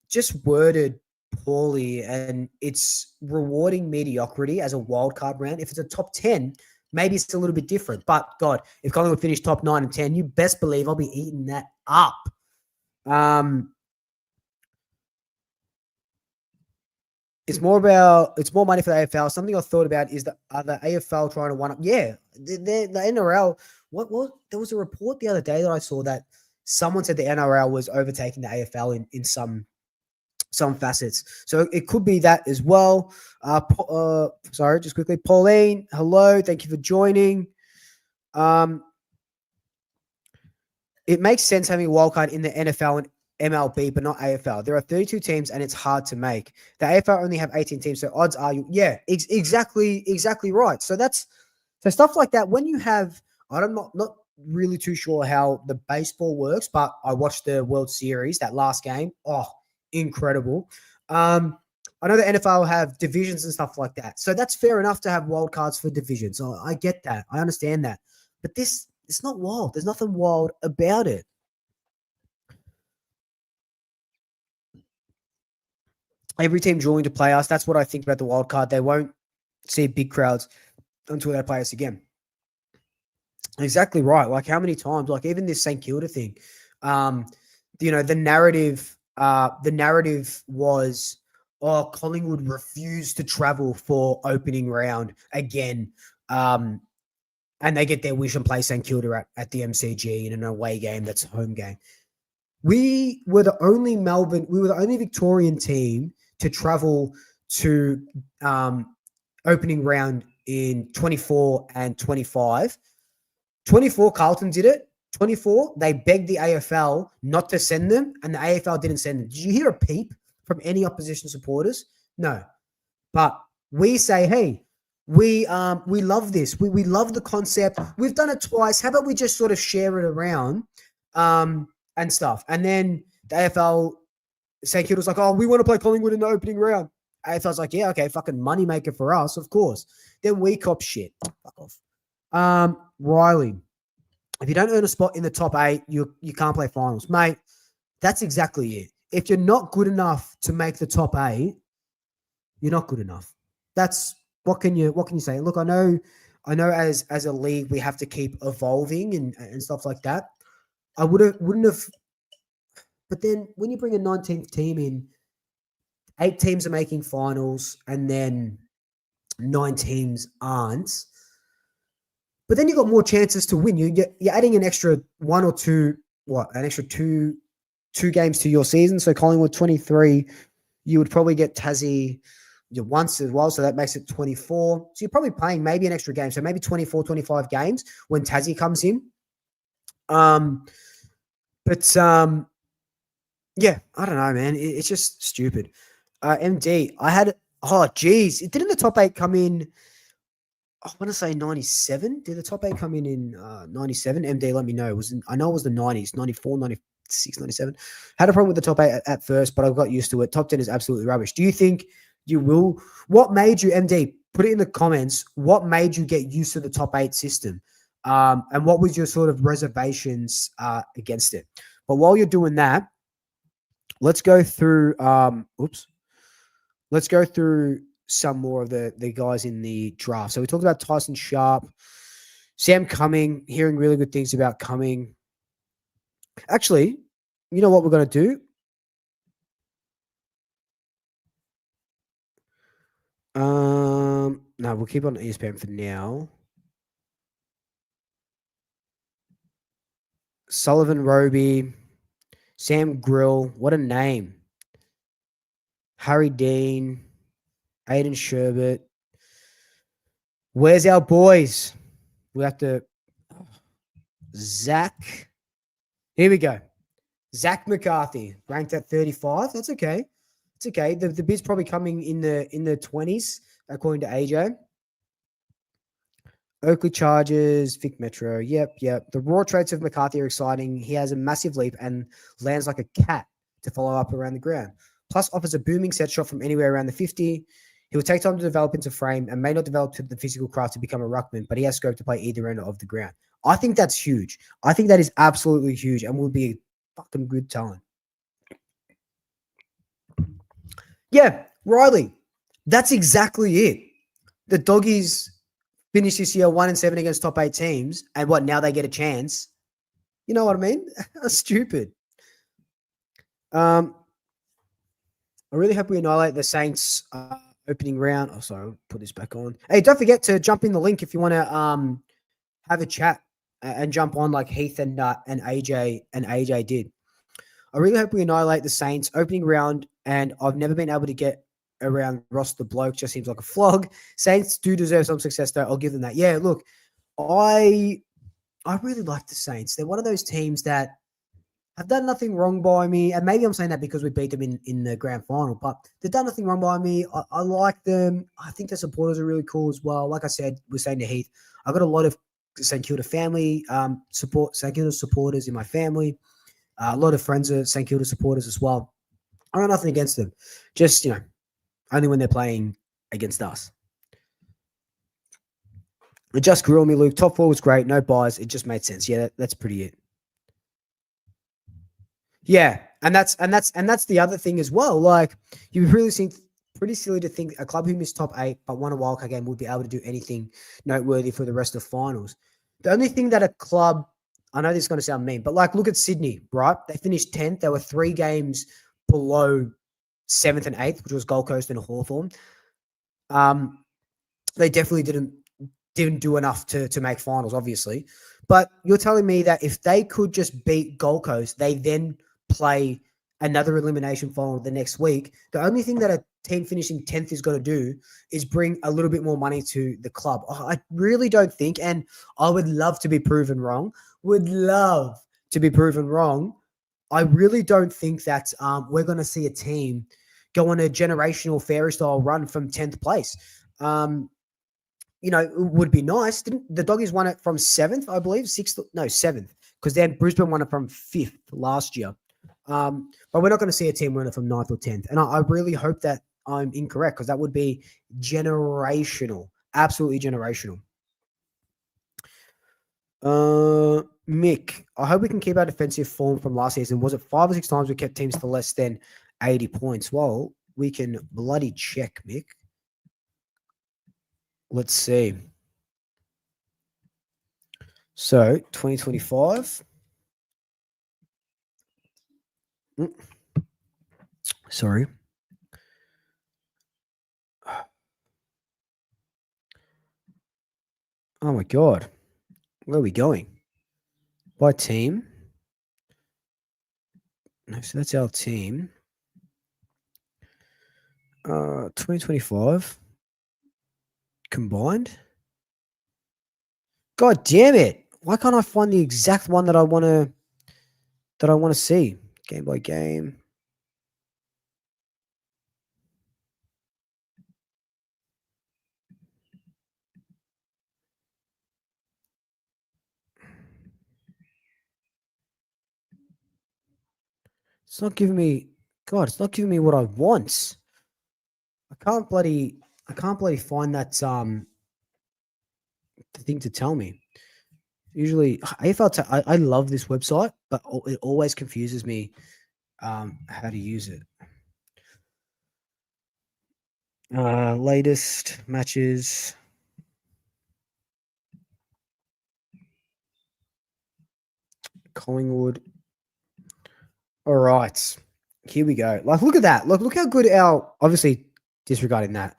C: just worded poorly, and it's rewarding mediocrity as a wildcard round. If it's a top 10, maybe it's a little bit different. But, God, if Collingwood finish top 9 and 10, you best believe I'll be eating that up. It's more money for the AFL. Something I thought about is the AFL trying to one up. Yeah, the NRL. What? There was a report the other day that I saw that someone said the NRL was overtaking the AFL in some some facets. So it could be that as well. Sorry, just quickly. Pauline, hello. Thank you for joining. It makes sense having a wildcard in the NFL and MLB, but not AFL. There are 32 teams, and it's hard to make. The AFL only have 18 teams, so odds are exactly right. So stuff like that. When you have, I'm not really too sure how the baseball works, but I watched the World Series, that last game. Oh, incredible. I know the NFL have divisions and stuff like that. So that's fair enough to have wild cards for divisions. So I get that. I understand that. But it's not wild. There's nothing wild about it. Every team joined to play us. That's what I think about the wild card. They won't see big crowds until they play us again. Exactly right. Like how many times, like even this St. Kilda thing, the narrative was, Collingwood refused to travel for opening round again. And they get their wish and play St. Kilda at the MCG in an away game that's a home game. We were the only Victorian team to travel to opening round in 24 and 25. 24, Carlton did it. 24, they begged the AFL not to send them, and the AFL didn't send them. Did you hear a peep from any opposition supporters? No. But we say, hey, we love this. We love the concept. We've done it twice. How about we just sort of share it around and stuff? And then the AFL, St. Kilda's like, we want to play Collingwood in the opening round. AFL's like, yeah, okay, fucking moneymaker for us, of course. Then we cop shit. Fuck off. Riley, if you don't earn a spot in the top 8, you can't play finals. Mate, that's exactly it. If you're not good enough to make the top 8, you're not good enough. That's what can you say? Look, I know as a league we have to keep evolving and stuff like that. I wouldn't have, but then when you bring a 19th team in, 8 teams are making finals and then 9 teams aren't. But then you got more chances to win. You're adding an extra 1 or 2, an extra two games to your season. So Collingwood 23, you would probably get Tassie once as well. So that makes it 24. So you're probably playing maybe an extra game. So maybe 24, 25 games when Tassie comes in. Yeah, I don't know, man. It's just stupid. MD, didn't the top 8 come in? I want to say 97. Did the top 8 come in 97? MD, let me know. I know it was the 90s, 94, 96, 97. Had a problem with the top 8 at first, but I got used to it. Top 10 is absolutely rubbish. Do you think you will? What made you, MD, put it in the comments, what made you get used to the top 8 system? And what was your sort of reservations against it? But while you're doing that, let's go through Let's go through some more of the guys in the draft. So we talked about Tyson Sharp, Sam Cumming, hearing really good things about Cumming. Actually, you know what we're going to do? No, we'll keep on ESPN for now. Sullivan Roby, Sam Grill, what a name. Harry Dean, Aiden Sherbert. Where's our boys? We have to... Zach. Here we go. Zach McCarthy, ranked at 35. That's okay. It's okay. The bid's probably coming in the 20s, according to AJ. Oakley Chargers, Vic Metro. Yep. The raw traits of McCarthy are exciting. He has a massive leap and lands like a cat to follow up around the ground. Plus offers a booming set shot from anywhere around the 50. He will take time to develop into frame and may not develop to the physical craft to become a ruckman, but he has scope to play either end of the ground. I think that's huge. I think that is absolutely huge and will be a fucking good talent. Yeah, Riley, that's exactly it. The Doggies finished this year 1-7 against top 8 teams, and now they get a chance. You know what I mean? That's stupid. I really hope we annihilate the Saints opening round. Oh, sorry, I'll put this back on. Hey, don't forget to jump in the link if you want to have a chat and jump on like Heath and AJ did. I really hope we annihilate the Saints opening round and I've never been able to get around Ross the bloke. Just seems like a flog. Saints do deserve some success, though. I'll give them that. Yeah, look, I really like the Saints. They're one of those teams that have done nothing wrong by me, and maybe I'm saying that because we beat them in the grand final, but they've done nothing wrong by me. I like them. I think the supporters are really cool as well. Like I said, we're saying to Heath, I've got a lot of St Kilda family St Kilda supporters in my family. A lot of friends are St Kilda supporters as well. I got nothing against them. Just, only when they're playing against us. It just grew on me, Luke. Top 4 was great. No buys. It just made sense. Yeah, that's pretty it. Yeah, and that's the other thing as well. Like, you really seem pretty silly to think a club who missed top 8 but won a wildcard game would be able to do anything noteworthy for the rest of finals. The only thing that a club, I know this is going to sound mean, but like, look at Sydney, right? They finished 10th. They were 3 games below 7th and 8th, which was Gold Coast and Hawthorn. They definitely didn't do enough to make finals, obviously. But you're telling me that if they could just beat Gold Coast, they then play another elimination final the next week. The only thing that a team finishing 10th is going to do is bring a little bit more money to the club. I really don't think, and I would love to be proven wrong, I really don't think that we're going to see a team go on a generational fairy style run from 10th place. It would be nice. Didn't the Doggies won it from 7th, I believe? 7th, because then Brisbane won it from 5th last year. But we're not going to see a team run it from 9th or 10th. And I really hope that I'm incorrect, because that would be generational, absolutely generational. Mick, I hope we can keep our defensive form from last season. Was it 5 or 6 times we kept teams to less than 80 points? Well, we can bloody check, Mick. Let's see. So, 2025. Sorry. Oh my God. Where are we going? By team? No, so that's our team. 2025 combined. God damn it! Why can't I find the exact one that I want to see game by game? It's not giving me. God, it's not giving me what I want. I can't bloody find that the thing to tell me. Usually, AFL. I love this website, but it always confuses me how to use it. Latest matches. Collingwood. All right. Here we go. Like, look at that. Look how good obviously disregarding that.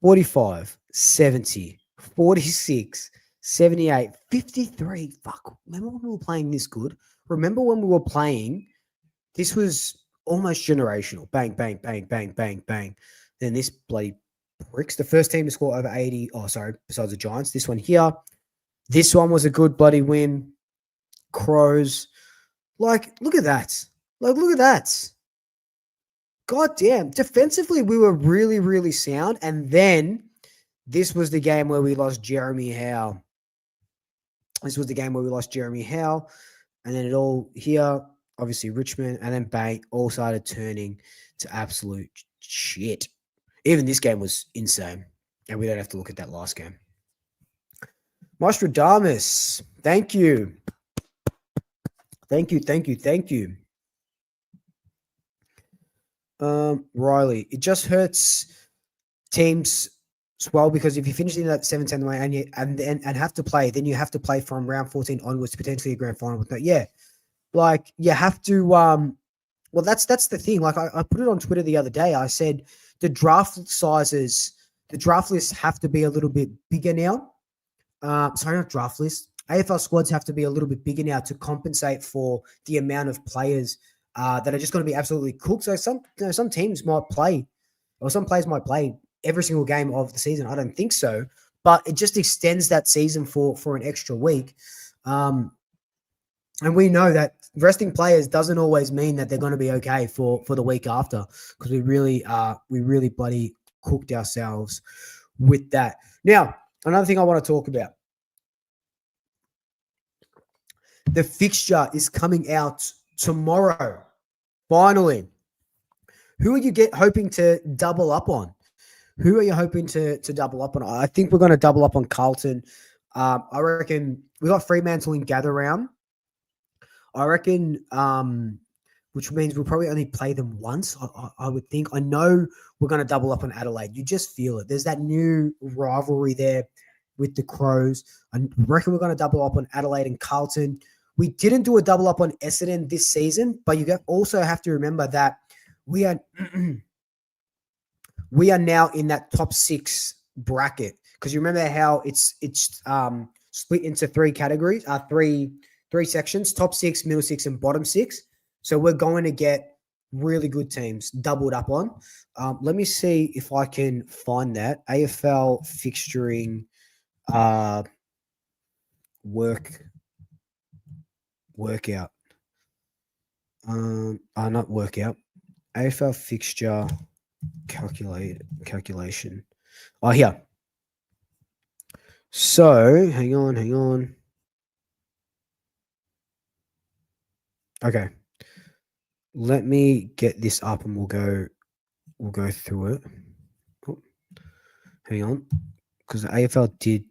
C: 45, 70, 46, 78, 53. Fuck. Remember when we were playing this good? Remember when we were playing, this was almost generational. Bang, bang, bang, bang, bang, bang. Then this bloody pricks. The first team to score over 80. Oh, sorry. Besides the Giants. This one here. This one was a good bloody win. Crows. Like, look at that. Like, look at that. God damn. Defensively, we were really, really sound. And then this was the game where we lost Jeremy Howe. And then it all here, obviously Richmond, and then bang, all started turning to absolute shit. Even this game was insane. And we don't have to look at that last game. Mastradamus, thank you. Thank you. Riley, it just hurts teams as well, because if you finish in that 7-10 way and have to play, then you have to play from round 14 onwards, potentially a grand final with that. Yeah. Like, you have to well, that's the thing. Like, I put it on Twitter the other day. I said the draft lists have to be a little bit bigger now. Sorry, not draft lists. AFL squads have to be a little bit bigger now to compensate for the amount of players that are just going to be absolutely cooked. So some teams might play, or some players might play every single game of the season. I don't think so, but it just extends that season for an extra week. And we know that resting players doesn't always mean that they're going to be okay for the week after, because we really bloody cooked ourselves with that. Now, another thing I want to talk about. The fixture is coming out tomorrow. Finally. Who are you hoping to double up on? Who are you hoping to double up on? I think we're going to double up on Carlton. I reckon we got Fremantle in gather round. I reckon, which means we'll probably only play them once, I would think. I know we're going to double up on Adelaide. You just feel it. There's that new rivalry there with the Crows. I reckon we're going to double up on Adelaide and Carlton. We didn't do a double up on Essendon this season, but you also have to remember that we are now in that top 6 bracket, because you remember how it's split into 3 categories, three sections: top 6, middle 6, and bottom 6. So we're going to get really good teams doubled up on. Let me see if I can find that AFL fixturing workout. Not workout. AFL fixture calculation. Oh, here. So hang on. Okay. Let me get this up and we'll go through it. Oh, hang on. Because the AFL did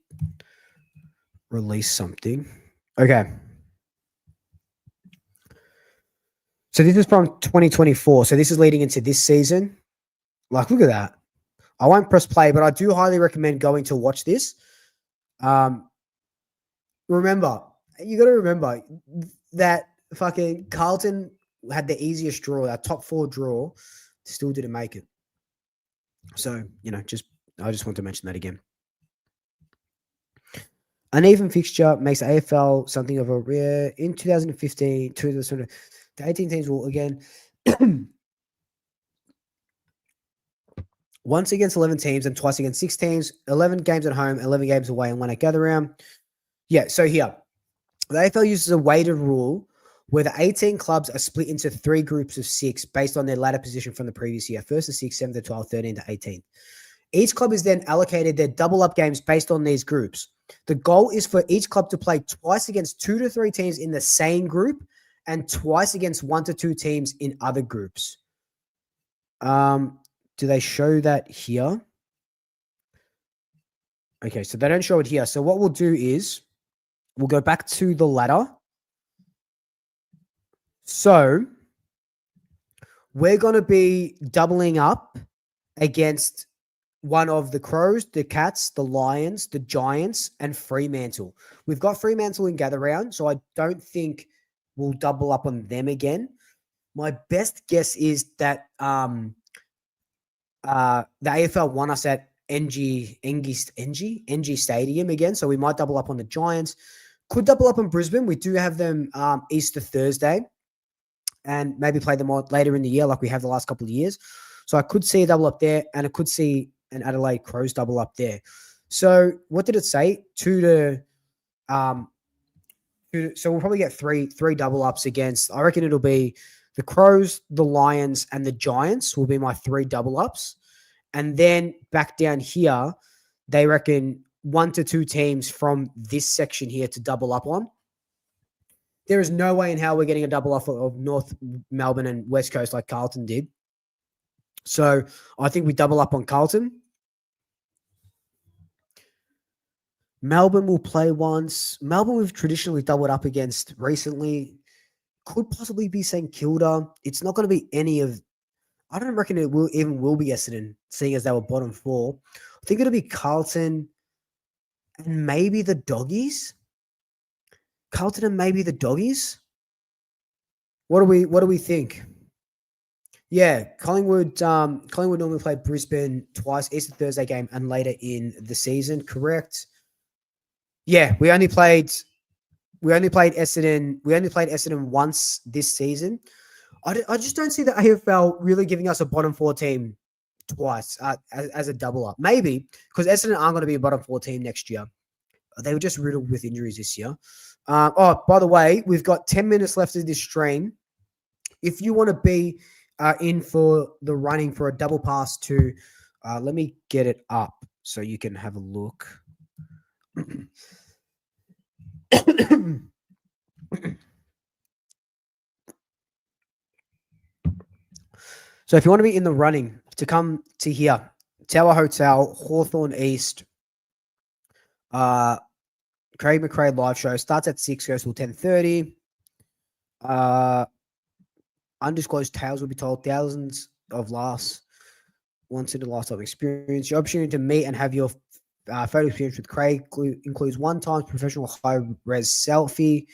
C: release something. Okay. So this is from 2024. So this is leading into this season. Like, look at that. I won't press play, but I do highly recommend going to watch this. Remember, you got to remember that fucking Carlton had the easiest draw, that top 4 draw, still didn't make it. So, I just want to mention that again. An even fixture makes the AFL something of a rare. In 2015, the 18 teams will again once against 11 teams and twice against 6 teams, 11 games at home, 11 games away, and 1 at gather round. Yeah, so here, the AFL uses a weighted rule where the 18 clubs are split into 3 groups of 6 based on their ladder position from the previous year: 1st to 6th, 7th to 12th, 13th to 18th. Each club is then allocated their double-up games based on these groups. The goal is for each club to play twice against 2 to 3 teams in the same group and twice against 1 to 2 teams in other groups. Do they show that here? Okay, so they don't show it here. So what we'll do is we'll go back to the ladder. So we're going to be doubling up against one of the Crows, the Cats, the Lions, the Giants, and Fremantle. We've got Fremantle in gather round, so I don't think we'll double up on them again. My best guess is that the AFL won us at NG Stadium again, so we might double up on the Giants. Could double up on Brisbane. We do have them Easter Thursday, and maybe play them later in the year like we have the last couple of years. So I could see a double up there, and I could see an Adelaide Crows double up there. So what did it say? 2 to so we'll probably get three double ups against. I reckon it'll be the Crows, the Lions, and the Giants will be my 3 double ups. And then back down here, they reckon 1 to 2 teams from this section here to double up on. There is no way in hell we're getting a double up of North Melbourne and West Coast like Carlton did. So I think we double up on Carlton. Melbourne will play once. Melbourne we've traditionally doubled up against recently. Could possibly be St Kilda. It's not going to be any of... I don't reckon it will be Essendon, seeing as they were bottom 4. I think it'll be Carlton and maybe the Doggies. Carlton and maybe the Doggies. What do we think? Yeah, Collingwood normally play Brisbane twice, Easter Thursday game and later in the season, correct? Yeah, we only played Essendon once this season. I just don't see the AFL really giving us a bottom 4 team twice as a double up. Maybe because Essendon aren't going to be a bottom 4 team next year. They were just riddled with injuries this year. By the way, we've got 10 minutes left of this stream. If you want to be in for the running for a double pass to, let me get it up so you can have a look. So if you want to be in the running to come to here, Tower Hotel, Hawthorne East, Craig McRae live show starts at 6, goes till 10:30. Undisclosed tales will be told. Thousands of laughs, once in a lifetime experience. Your opportunity to meet and have your photo experience with Craig includes one-time professional high-res selfie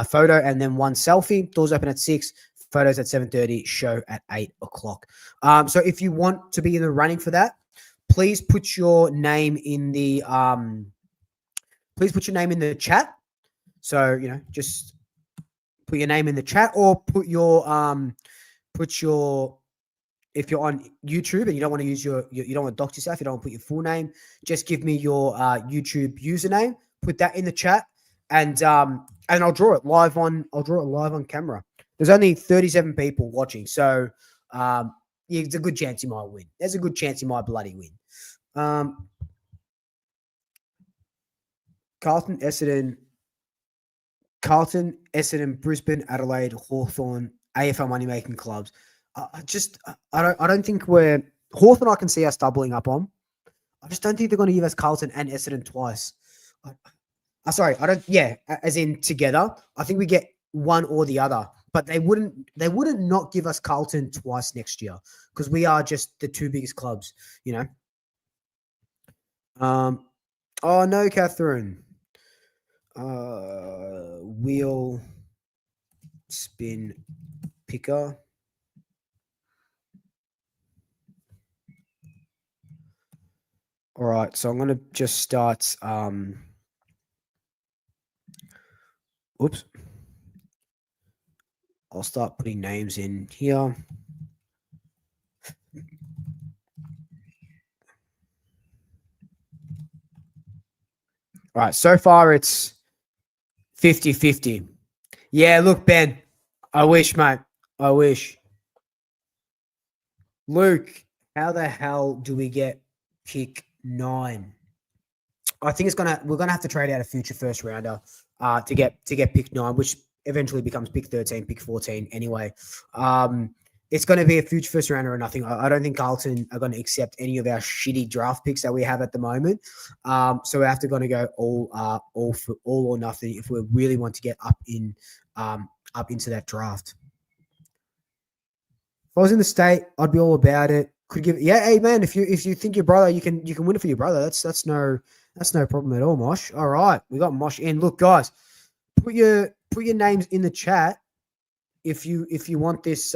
C: photo and then one selfie. Doors open at 6. Photos at 7:30, show at 8 o'clock. So if you want to be in the running for that, please put your name in the chat. So, just put your name in the chat or put your if you're on YouTube and you don't want to use you don't want to dox yourself, you don't want to put your full name, just give me your YouTube username, put that in the chat and I'll draw it live on camera. There's only 37 people watching, so it's a good chance you might win. There's a good chance you might bloody win. Carlton, Essendon, Brisbane, Adelaide, Hawthorn, AFL money-making clubs. I don't think Hawthorn I can see us doubling up on. I just don't think they're going to give us Carlton and Essendon twice. As in together. I think we get one or the other. But they wouldn't not give us Carlton twice next year because we are just the two biggest clubs, Oh no, Catherine. Wheel spin picker. All right, so I'm gonna just start. Oops. I'll start putting names in here. All right, so far it's 50-50. Yeah, look, Ben, I wish, mate. I wish. Luke, how the hell do we get pick 9? I think we're gonna have to trade out a future first rounder to get pick 9, which eventually becomes pick 13, pick 14 anyway. It's going to be a future first rounder or nothing. I don't think Carlton are going to accept any of our shitty draft picks that we have at the moment. So we have to go all or nothing if we really want to get up into that draft. If I was in the state, I'd be all about it. Hey man, if you think your brother, you can win it for your brother. That's no problem at all, Mosh. All right, we got Mosh in. Look, guys, put your names in the chat if you want this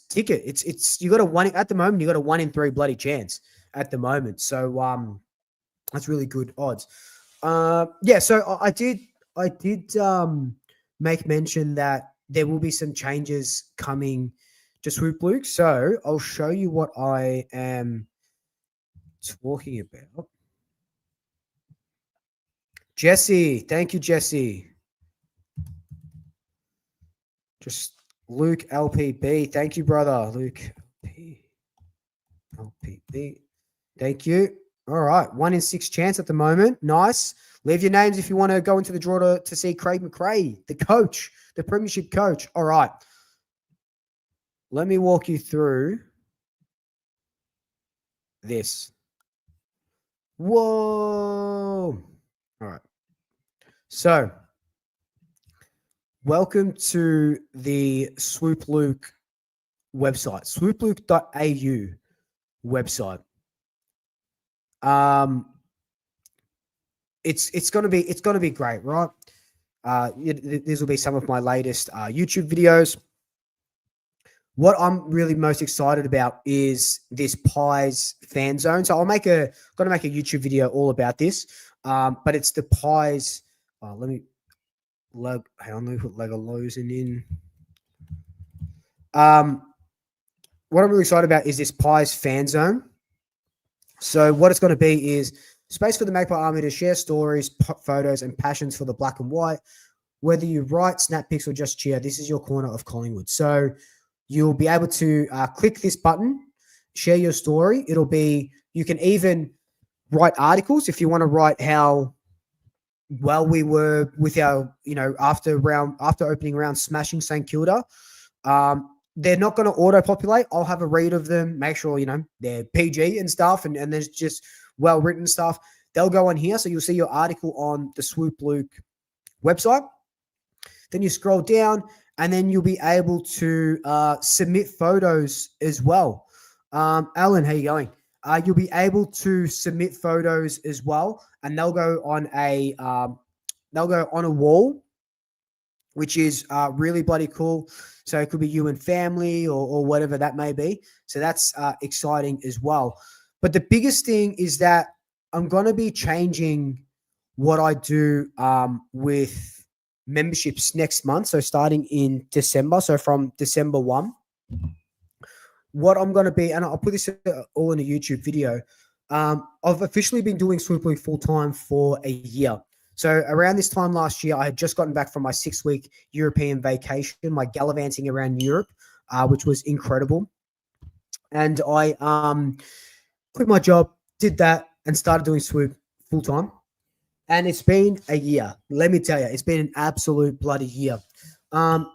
C: ticket. It's you got a 1 at the moment. You got a 1 in 3 bloody chance at the moment. So that's really good odds. So I did make mention that there will be some changes coming to Swoop Luke. So I'll show you what I am talking about. Jesse, thank you, Jesse. Just Luke LPB, thank you, brother. Luke LPB, thank you. All right, 1 in 6 chance at the moment. Nice. Leave your names if you want to go into the draw to see Craig McRae, the coach, the premiership coach. All right. Let me walk you through this. Whoa. All right. So, welcome to the Swoop Luke website, swoopluke.au website. It's gonna be great, right? These will be some of my latest YouTube videos. What I'm really most excited about is this Pies fan zone. So gonna make a YouTube video all about this. But it's the Pies. Let me hang on, let me put Lego Lozen in. What I'm really excited about is this Pies fan zone. So what it's going to be is space for the Magpie Army to share stories, photos, and passions for the black and white. Whether you write, snap pics, or just cheer, this is your corner of Collingwood. So you'll be able to click this button, share your story. It'll be, you can even write articles if you want to write how well we were with our, after opening round, smashing St Kilda. They're not going to auto-populate. I'll have a read of them, make sure, they're PG and stuff, and there's just well-written stuff. They'll go on here, so you'll see your article on the Swoop Luke website. Then you scroll down, and then you'll be able to submit photos as well. Alan, how you going? You'll be able to submit photos as well, and they'll go on a wall, which is really bloody cool. So it could be you and family or whatever that may be. So that's exciting as well. But the biggest thing is that I'm going to be changing what I do with memberships next month. So starting in December. So from December 1, what I'm going to be, and I'll put this all in a YouTube video. I've officially been doing Swoop League full time for a year. So around this time last year, I had just gotten back from my 6-week European vacation, my gallivanting around Europe, which was incredible. And I quit my job, did that, and started doing Swoop full time. And it's been a year. Let me tell you, it's been an absolute bloody year. And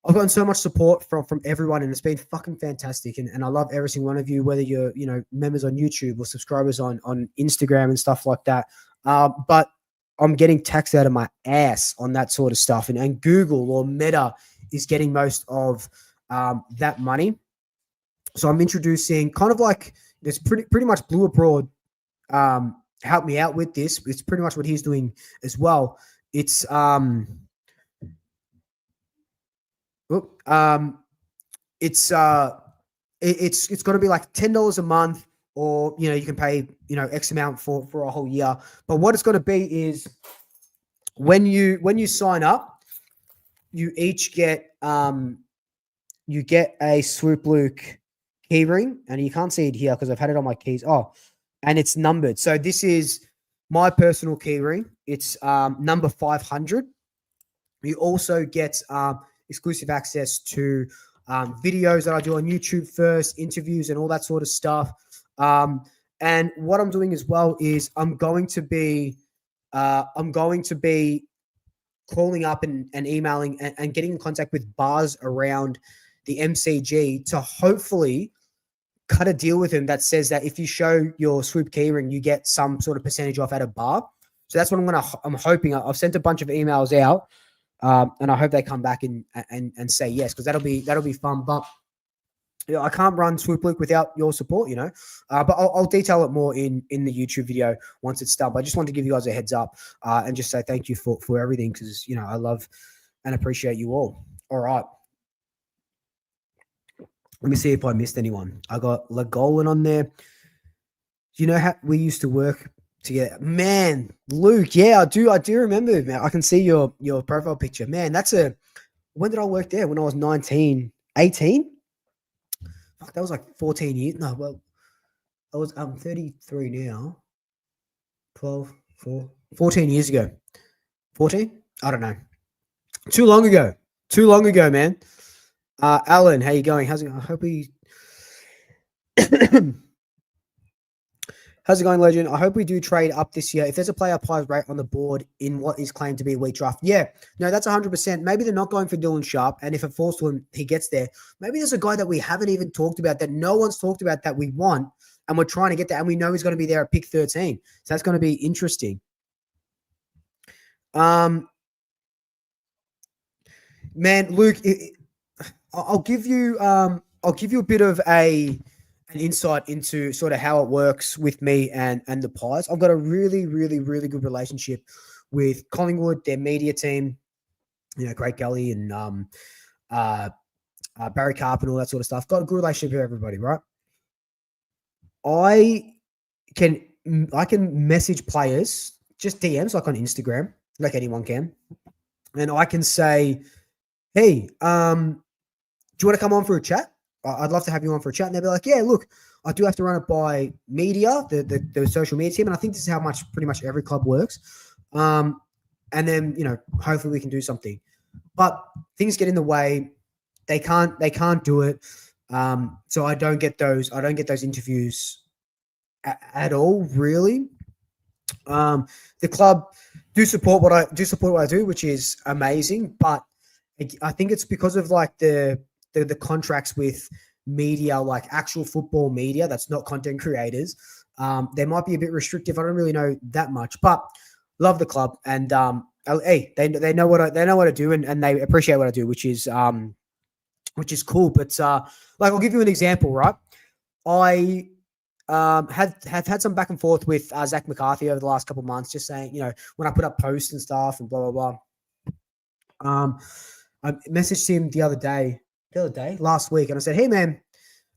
C: I've gotten so much support from everyone, and it's been fucking fantastic. And I love every single one of you, whether you're, members on YouTube or subscribers on Instagram and stuff like that. But I'm getting taxed out of my ass on that sort of stuff. And Google or Meta is getting most of that money. So I'm introducing kind of like this pretty much Blue Abroad helped me out with this. It's pretty much what he's doing as well. It's it's going to be like $10 a month, or you can pay X amount for a whole year. But what it's going to be is when you sign up, you each get you get a Swoop Luke keyring, and you can't see it here because I've had it on my keys. Oh, and it's numbered. So this is my personal keyring. It's number 500. You also get exclusive access to videos that I do on YouTube first, interviews and all that sort of stuff. And what I'm doing as well is I'm going to be calling up and emailing and getting in contact with bars around the MCG to hopefully cut a deal with him that says that if you show your Swoop keyring, you get some sort of percentage off at a bar. So that's what I'm hoping. I've sent a bunch of emails out, and I hope they come back and say yes, because that'll be fun. But I can't run Swoop League without your support, But I'll detail it more in the YouTube video once it's done. But I just wanted to give you guys a heads up and just say thank you for everything, because I love and appreciate you all. All right. Let me see if I missed anyone. I got Lagolan on there. You know how we used to work together? Man, Luke, yeah, I do remember, man. I can see your profile picture. Man, when did I work there? When I was 19, 18? Fuck, that was like 14 years. No, well, I'm 33 now. 12, 14 years ago. 14? I don't know. Too long ago, man. Alan, how you going? How's it going? How's it going, Legend? I hope we do trade up this year. If there's a player Pies rate on the board in what is claimed to be a weak draft, yeah. No, that's 100%. Maybe they're not going for Dylan Sharp, and if it falls to him, he gets there. Maybe there's a guy that we haven't even talked about, that no one's talked about, that we want, and we're trying to get that, and we know he's going to be there at pick 13. So that's going to be interesting. Man, Luke, I'll give you a bit of an insight into sort of how it works with me and the Pies. I've got a really, really, really good relationship with Collingwood, their media team, Great Gully and Barry Carp and all that sort of stuff. Got a good relationship with everybody, right? I can message players, just DMs, like on Instagram, like anyone can. And I can say, hey, do you want to come on for a chat? I'd love to have you on for a chat. And they'll be like, yeah, look, I do have to run it by media, the social media team. And I think this is how pretty much every club works. And then, hopefully we can do something. But things get in the way. They can't do it. So I don't get those interviews at all, really. The club do support what I do, which is amazing. But I think it's because of like the contracts with media, like actual football media that's not content creators. They might be a bit restrictive. I don't really know that much, but love the club, and hey, they know what I do, and they appreciate what I do, which is cool. But like, I'll give you an example, right? I have had some back and forth with Zach McCarthy over the last couple of months, just saying, when I put up posts and stuff and blah blah blah. I messaged him last week, and I said, hey man,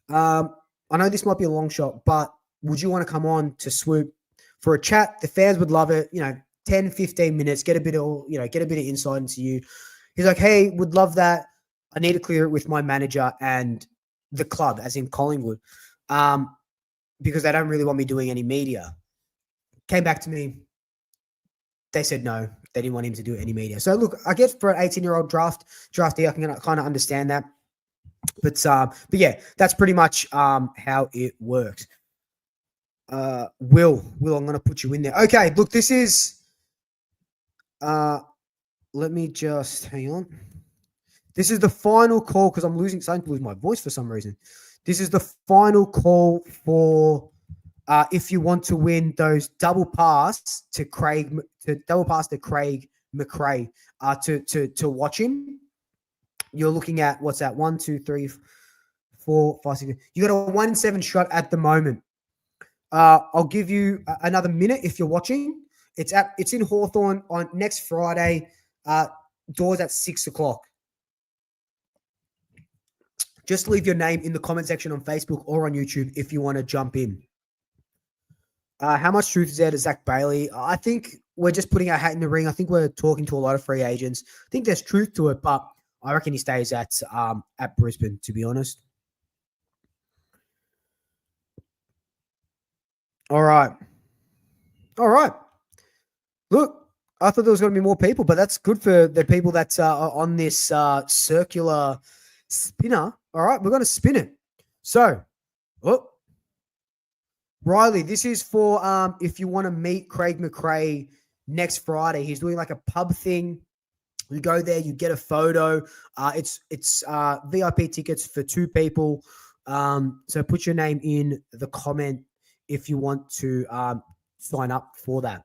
C: I know this might be a long shot, but would you want to come on to Swoop for a chat? The fans would love it. 10, 15 minutes, get a bit of insight into you. He's like, hey, would love that. I need to clear it with my manager and the club, as in Collingwood, because they don't really want me doing any media. Came back to me. They said no. They didn't want him to do any media. So look, I guess for an 18-year-old draftee, I can kind of understand that. But yeah, that's pretty much how it works. Will, I'm going to put you in there. Okay, look, this is. Let me just hang on. This is the final call because I'm starting to lose my voice for some reason. This is the final call for if you want to win those double pass to Craig McRae to watch him. You're looking at, what's that? 1, 2, 3, 4, 5, 6. You got a 1 in 7 shot at the moment. I'll give you another minute if you're watching. It's in Hawthorn on next Friday. Doors at 6:00. Just leave your name in the comment section on Facebook or on YouTube if you want to jump in. How much truth is there to Zach Bailey? I think we're just putting our hat in the ring. I think we're talking to a lot of free agents. I think there's truth to it, but I reckon he stays at Brisbane, to be honest. All right. Look, I thought there was going to be more people, but that's good for the people that are on this circular spinner. All right, we're going to spin it. So, Riley, this is for if you want to meet Craig McRae next Friday. He's doing like a pub thing. You go there, you get a photo. It's VIP tickets for 2 people. So put your name in the comment if you want to sign up for that.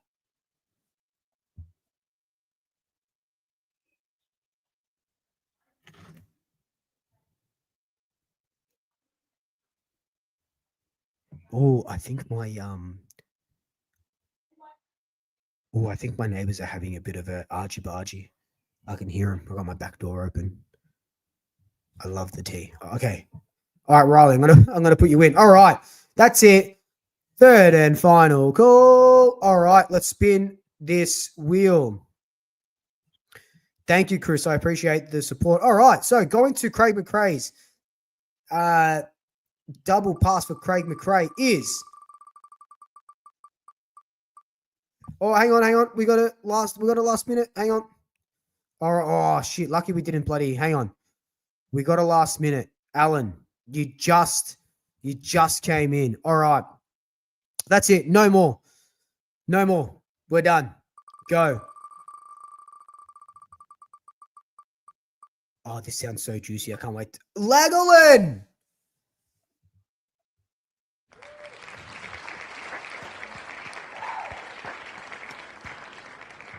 C: Oh, I think my neighbors are having a bit of a argy-bargy. I can hear them. I got my back door open. I love the tea. Okay. All right, Riley, I'm gonna put you in. All right, that's it. Third and final call. All right, let's spin this wheel. Thank you, Chris. I appreciate the support. All right, so going to Craig McRae's double pass for Craig McRae is. Oh, hang on. We got a last minute. Hang on. All right. Oh shit. Lucky we didn't bloody hang on. We got a last minute. Alan, you just came in. All right. That's it. No more. We're done. Go. Oh, this sounds so juicy. I can't wait. Lagolin!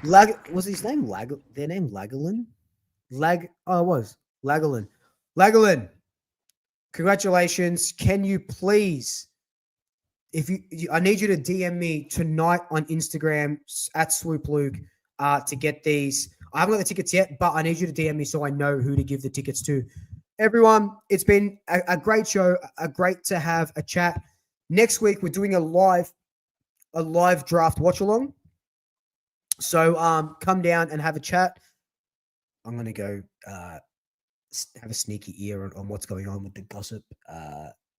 C: Was his name their name Lagolin? It was Lagolin. Lagolin, congratulations. Can you please, I need you to DM me tonight on Instagram at Swoop Luke to get these. I haven't got the tickets yet, but I need you to DM me so I know who to give the tickets to. Everyone, it's been a great show. Great to have a chat. Next week we're doing a live draft watch along. So come down and have a chat. I'm going to go have a sneaky ear on what's going on with the gossip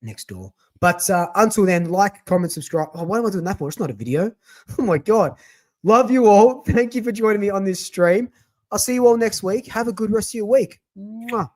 C: next door. But until then, like, comment, subscribe. Oh, why am I doing that for? It's not a video. Oh, my God. Love you all. Thank you for joining me on this stream. I'll see you all next week. Have a good rest of your week. Mwah.